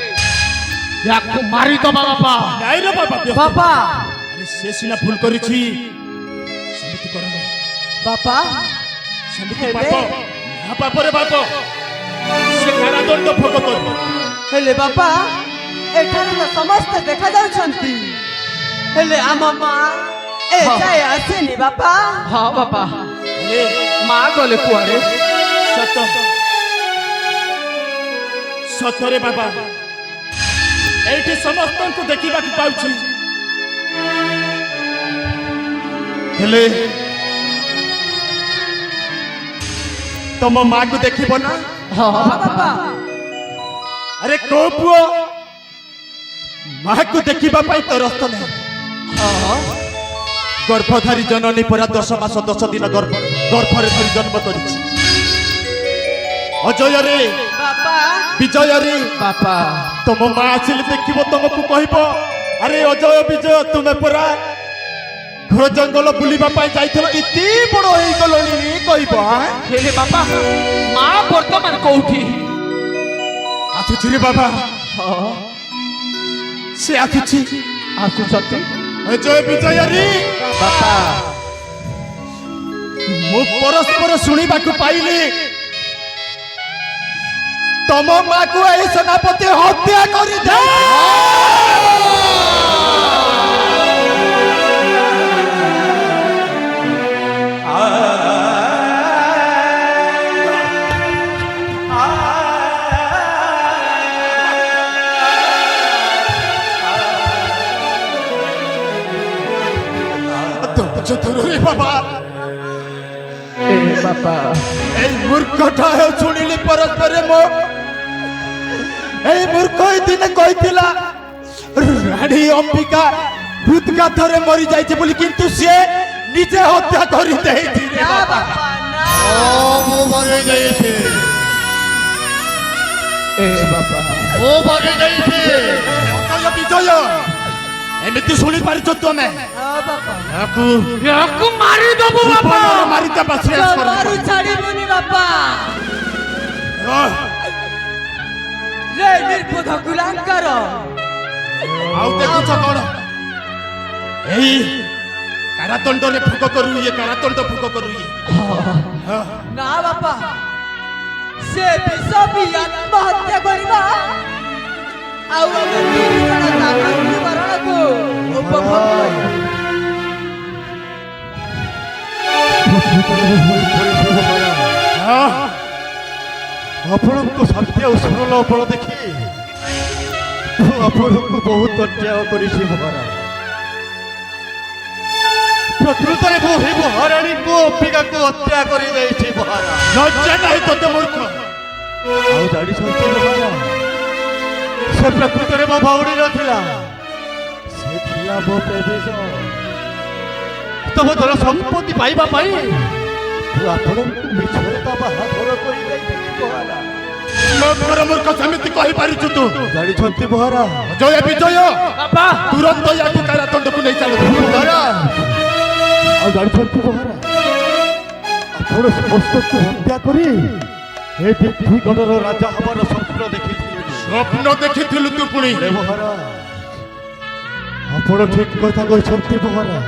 ୟାକୁ ମାରିଦବା ବାପା। ନାଇଁ ରେ ବାପା ବାପା ଆରେ ସେ ସିନା ଭୁଲ କରିଛି ସେମିତି କର ନା। ବାପା ସେମିତି ହେଲେ? ପାପ ନା ପାପରେ ବାପ ସେ କାରାଦଣ୍ଡ ଭୋଗ କରୁ। ହେଲେ ବାପା ଏଠାରେ ତ ସମସ୍ତେ ଦେଖାଯାଉଛନ୍ତି ହେଲେ ଆମ ମା ଏ ଯାଏ ଆସିନି ବାପା। ହଁ ବାପା, ହେଲେ ମା ଗଲେ କୁଆଡେ? ସତ ସତରେ ବାବା ଏଇଠି ସମସ୍ତଙ୍କୁ ଦେଖିବାକୁ ପାଉଛି ହେଲେ ତମ ମାକୁ ଦେଖିବ ନା? ହଁ ହଁ ବାପା ଆରେ କୋଉ ପୁଅ ମାକୁ ଦେଖିବା ପାଇଁ ତରସ୍ତ ନାହିଁ? ଗର୍ଭଧାରୀ ଜନନୀ ପରା 10 ମାସ 10 ଦିନ ଗର୍ଭରେ ଧରି ଜନ୍ମ କରିଛି। ଅଜୟରେ ବାପା ବିଜୟରେ ବାପା ତମ ମା ଆସିଲେ ଦେଖିବ ତମକୁ କହିବ ଆରେ ଅଜୟ ବିଜୟ ତୁମେ ପରା ଘର ଜଙ୍ଗଲ ବୁଲିବା ପାଇଁ ଯାଇଥିଲ ଏତେ ବଡ ହେଇଗଲଣି କହିବ। ହେଲେ ବାପା ମା ବର୍ତ୍ତମାନ କୋଉଠି? ଆସୁଛି ରେ ବାବା ସେ ଆସୁଛି ଆସୁଛନ୍ତି ଅଜୟ ବିଜୟରେ ବାପା। ମୁଁ ପରସ୍ପର ଶୁଣିବାକୁ ପାଇଲି ତମ ମାକୁ ଏହି ସେନାପତି ହତ୍ୟା କରିଦେ। বাবা ଏ ବାପା এই মূর্খটা শুনিলি পরস্পরে মো এই মূর্খ দিনে কইতিলা রানী অম্বিকা ভূতগাথরে মরি যাইছে বলি কিন্তু সে নিজে হত্যা করি দেইছি রে না বাবা। বাপা না মো মরে যাইছে ଏ ବାପା ও মরে যাইছে অজয় বিজয় এমিতি শুনি পারিছ তুমি ହଁ ବାପା আকু ୟାକୁ ମାରିଦବୁ ବାପା। মারিতে পাছে ଜମାରୁ ଛାଡ଼ିବୁନି ବାପା ରେ ନିର୍ବୁଦ୍ଧ କୁଲାଙ୍କର ଆଉ ଦେଖୁଛ କଣ এই কারাদণ্ডরে ভোগ করু ইয়ে কারাদণ্ড ভোগ করু ইয়ে ନା ବାପା ସେ ବିଷ ବି ଆତ୍ମହତ୍ୟା କରିବା ଆଉ ଆମେ ତିନି ଜଣ ତା ମୃତ୍ୟୁବରଣକୁ ଉପଭୋଗ କରିବା। ଆପଣଙ୍କୁ ସତ୍ୟ ଓ ସରଳ ଫଳ ଦେଖି ମୁଁ ଆପଣଙ୍କୁ ବହୁତ ଅନ୍ୟାୟ କରିଛି ମହାରାଜ। ପ୍ରକୃତରେ ମୁଁ ହିଁ ମହାରାଣୀଙ୍କୁ ଅମ୍ବିକାକୁ ହତ୍ୟା କରିଦେଇଛି ମହାରାଜ। ଲଜ୍ଜା ନାହିଁ ତତେ ମୂର୍ଖ। ଆଉ ଜାଣିଛନ୍ତି ମହାରାଜ ସେ ପ୍ରକୃତରେ ମୋ ଭଉଣୀ ନଥିଲା ସେ ଥିଲା ମୋ ପ୍ରେମିକ। ତମ ଧନ ସମ୍ପତ୍ତି ପାଇବା ପାଇଁ ମୁଁ ଆପଣଙ୍କୁ ମିଛରେ ତା ବାହାଘର କରିଦେଇଥିଲି ମହାରାଜ। ମୋର ମୂର୍ଖ ସେମିତି କହିପାରିଛୁ ତୁ? ଜାଣିଛନ୍ତି ମହାରାଜ ଜୟ ବିଜୟ ବାପା ତୁରନ୍ତ ୟାକୁ କାରାଦଣ୍ଡକୁ ନେଇ ଚାଲୁ ମହାରାଜ। ଆଉ ଜାଣିଛନ୍ତି ମହାରାଜ ଆପଣ ସମସ୍ତଙ୍କୁ ହତ୍ୟା କରି ଏ ପୃଥ୍ୱୀଗଣର ରାଜା ହବାର ସ୍ୱପ୍ନ ଦେଖିଥିଲେ। ସ୍ୱପ୍ନ ଦେଖିଥିଲୁ ତୁ ପୁଣି? ମହାରାଜ ଆପଣ ଠିକ କଥା କହିଛନ୍ତି ମହାରାଜ।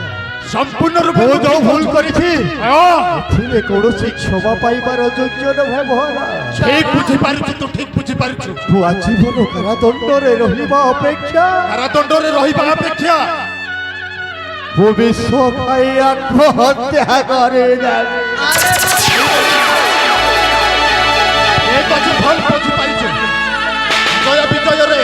ସମ୍ପୂର୍ଣ୍ଣ ରୂପେ ମୁଁ ଯୋଉ ଭୁଲ କରିଛି ଏଥିରେ କୌଣସି କ୍ଷମା ପାଇବାର ଯୋଗ୍ୟ ନୁହେଁ ମହାରାଜ। ଠିକ ବୁଝିପାରୁଛୁ ତୁ ଠିକ ବୁଝିପାରୁଛୁ। ମୁଁ ଆଜୀବନ କାରାଦଣ୍ଡରେ ରହିବା ଅପେକ୍ଷା ମୁଁ ବିଷ ଖାଇ ଆତ୍ମହତ୍ୟା କରିଦେବି। ଏ କଥା ଭଲ ବୁଝିପାରିଛୁ ଜୟ ବିଜୟରେ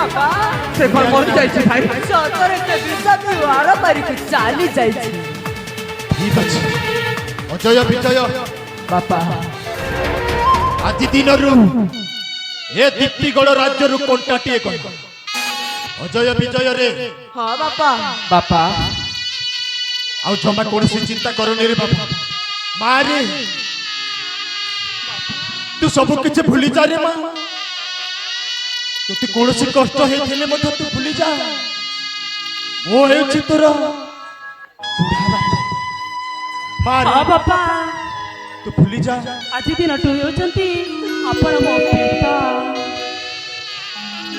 ବାପା ସେ କଣ ମରିଯାଇଛି ଭାଇ? ସତରେ ସେ ବିଷ ଆର ପାରିକୁ ଚାଲି ଯାଇଛି। ଠିକ ଅଛି ଅଜୟ ବିଜୟ ବାପା ଆଜି ଦିନରୁ ଏ ଦୀପ୍ତିଗଡ଼ ରାଜ୍ୟରୁ କଣ୍ଟାଟିଏ କର ଅଜୟ ବିଜୟରେ ହଁ ବାପା। ବାପା ଆଉ ଜମା କୌଣସି ଚିନ୍ତା କରନି ରେ ବାପା। ମାରେ ତୁ ସବୁ କିଛି ଭୁଲି ଯା ରେ ମା। ତୋତେ କୌଣସି କଷ୍ଟ ହେଇଥିଲେ ମଧ୍ୟ ତୁ ଭୁଲି ଯା। ମୁଁ ହେଉଛି ତୋର ବୁଢ଼ା ବାପା। ମାରେ ହଁ ବାପା ତୁ ଭୁଲି ଯା। ଆଜି ଦିନଠୁ ହେଉଛନ୍ତି ଆପଣ ମୋ ପିତା।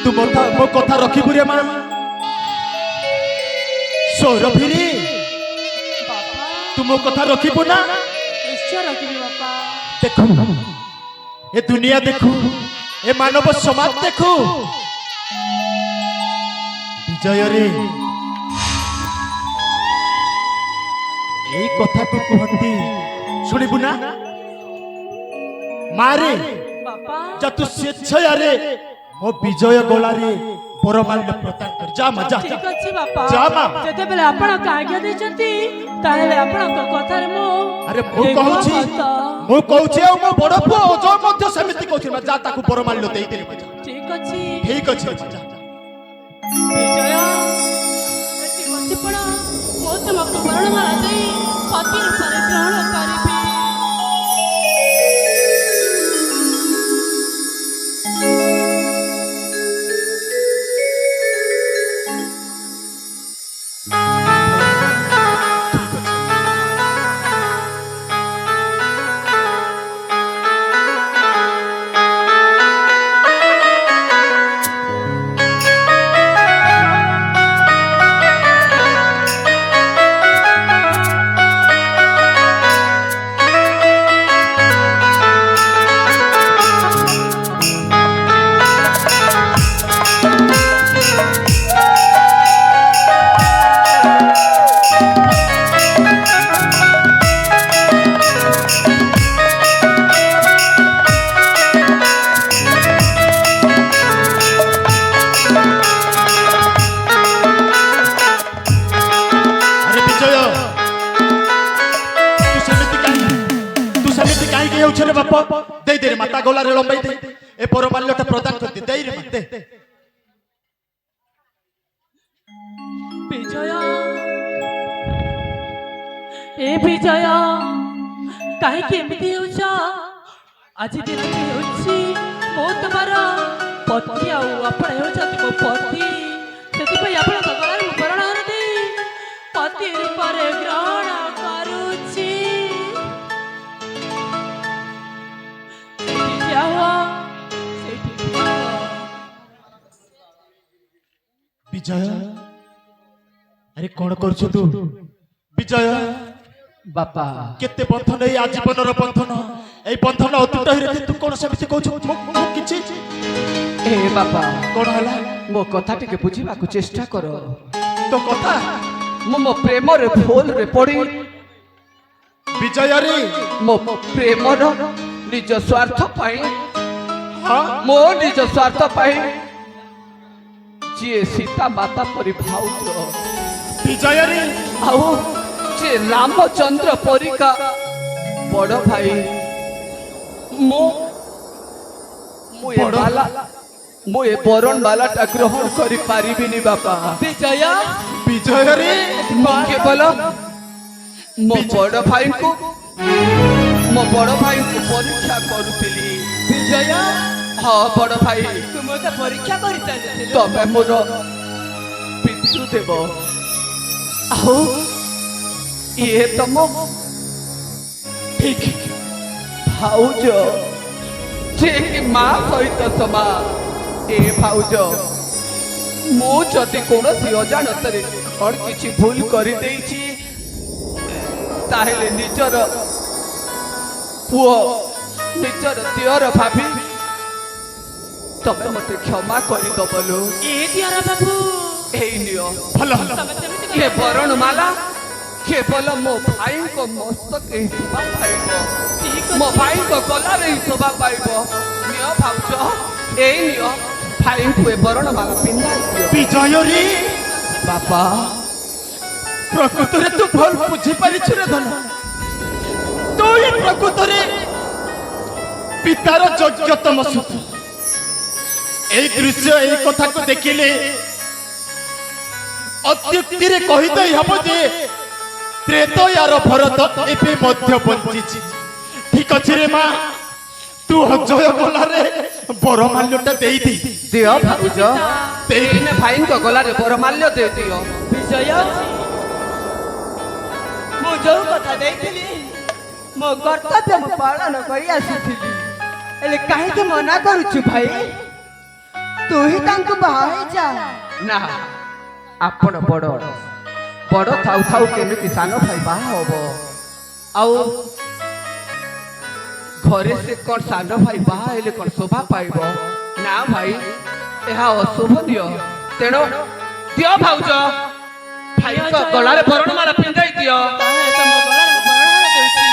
ତୁ ମୋ କଥା ରଖିବୁ ରେ ମା। ସୌରଭୀରେ ତୁ ମୋ କଥା ରଖିବୁ ନା? ନିଶ୍ଚୟ ରଖିବି ବାପା। ଦେଖୁ ଏ ଦୁନିଆ ଦେଖୁ ଏ ମାନବ ସମାଜ ଦେଖୁ ବିଜୟରେ এই কথাକୁ କୁହନ୍ତି ଶୁଣିବୁ ନା? ମାରେ ବାପା ଯା ତୁ ସ୍ୱେଚ୍ଛାରେ ମୋ ବିଜୟ ଗଳାରେ ପରମାଲ୍ୟ ପ୍ରଦାନ କର। ଯା ମା ଯା ଠିକ ଅଛି ବାପା। ଯା ମା। ଯେତେବେଳେ ଆପଣ ଆଜ୍ଞା ଦେଇଛନ୍ତି ତାହେଲେ ଆପଣଙ୍କ କଥାରେ ମୁଁ ଆରେ ମୁଁ କହୁଛି ଆଉ ମୋ ବଡ ପୁଅ ଅଜୟ ମଧ୍ୟ ସେମିତି କହୁଛି। ଯା ତାକୁ ପରମାଲ୍ୟ ଦେଇଦେଲି। ଠିକ ଅଛି ଠିକ ଅଛି ଯା ଯା। ବିଜୟ ଏଠି ବସି ପଡ଼। ମୁଁ ତୁମକୁ ବର୍ଣ୍ଣମାଳା ଦେଇ ପତି ରୂପରେ ଗ୍ରହଣ କରିବି। बाप दे दे रे माता गोला रे लंबाई दे ए परमाल्यटा प्रदान कर दे रे माते विजय ए विजय काहे केमिति होछ आज दिन होछि मो तुम्हार पति आ आपण होछति मो पति सेति पई आपण गगन उपरण हर दे पति रूपर ग्रहण करूछि विजय अरे कौन करछु तू विजय बापा केते बंधन ए आजीवन रो बंधन ए बंधन अतुट हिरे तू कोन समिति कहछु मु किछि ए बापा कोन हला मो कथा टिके बुझिबा को चेष्टा करो तो कथा मो प्रेम रे फूल रे पड़ी विजय रे मो प्रेम रो निज स्वार्थ पाई हां मो निज स्वार्थ पाई जे सीता माता परि भाउज विजय रे आउ जे रामचंद्र परि का बड़ भाई मो ए बरण बाला टा ग्रहण करि पारिबिनी बापा विजय विजय रे मो केवल मो बड़ भाई को परीक्षा करुଥିଲି विजय हाँ बड़ भाई तुम तो परीक्षा करि चालिथिल तबे मोर पितृ देव आओ ये तम ठीक भाउज जे कि माँ सहित समा ए भाउज मु जदि कौनसी अजाणतरे कौन किछि भूल करि देइछि ताहेले निजर पुओ निजर दियर भाभी तबे मते क्षमा करि दबलो ए दियारा बाबू एई नियो भलो ये बरण माला केवल मो भाई को मस्तक ही शोभा पाइबो मो भाई को गला रे शोभा पाइबो नियो भाउज एई नियो ଭାଇଙ୍କୁ ଏ ବରଣମାଳ ପିନ୍ଧାଇ ଦିଅ। ବିଜୟରୀ ବାପା ପ୍ରକୃତରେ ତୁ ଭଲ ବୁଝିପାରିଛୁ ରେ ଧନ। ତୁ ହିଁ ପ୍ରକୃତରେ ପିତାର ଯୋଗ୍ୟତମ ସୁତ। এই দৃশ্য এই কথাକୁ ଦେଖିଲେ ଅତ୍ୟୁକ୍ତିରେ କହିଦେଇ ହବ ଯେ ତ୍ରେତୟାର ଭରତ ଏବେ ମଧ୍ୟ ବଞ୍ଚିଛି। ଠିକ ଅଛି ରେ ମା, ତୁ ଅଜୟ ଗଲାରେ ବରମାଲ୍ୟଟା ଦେଇଦେ। ଦିଅ ଭାଉଜ, ଏଇନେ ଭାଇଙ୍କ ଗଲାରେ ବରମାଲ୍ୟ ଦେଇଦିଅ। ବିଜୟ, ମୁଁ ଯୋଉ କଥା ଦେଇଥିଲି ମୋ କର୍ତ୍ତବ୍ୟ ମୁଁ ପାଳନ କରି ଆସିଥିଲି, ହେଲେ କାହିଁକି ମନା କରୁଛୁ ଭାଇ? ତୁ ହିଁ ତାଙ୍କୁ ବାହା ହେଇଯା। ନା, ଆପଣ ବଡ଼ ବଡ଼ ଥାଉ ଥାଉ କେମିତି ସାନ ଭାଇ ବାହା ହବ? ଆଉ ଘରେ ସେ କଣ ସାନ ଭାଇ ବାହା ହେଲେ କଣ ଶୋଭା ପାଇବ? ନା ଭାଇ, ଏହା ଅଶୋଭନୀୟ। ତେଣୁ ଦିଅ ଭାଉଜ, ଭାଇଙ୍କ ଗଳାରେ ବରଣମାଳ ପିନ୍ଧାଇ ଦିଅ। ତାହେଲେ ତମ ଗଳାରେ ମୁଁ ବରଣମାଳ ଦେଉଛି।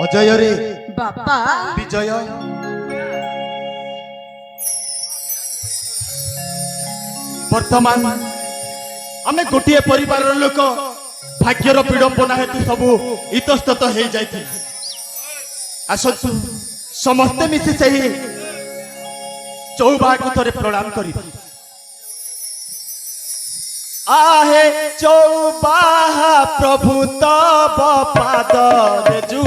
ଅଜୟ ରେ ବାପା, ବିଜୟ, ବର୍ତ୍ତମାନ ଆମେ ଗୋଟିଏ ପରିବାରର ଲୋକ। ଭାଗ୍ୟର ବିଡ଼ମ୍ବନା ହେତୁ ସବୁ ଇତସ୍ତତ ହେଇଯାଇଥିଲେ। ଆସନ୍ତୁ ସମସ୍ତେ ମିଶି ସେହି ଚୌବାହାକୁ ଥରେ ପ୍ରଣାମ କରିବା। आहे चौबाहा प्रभु तब पादरे जु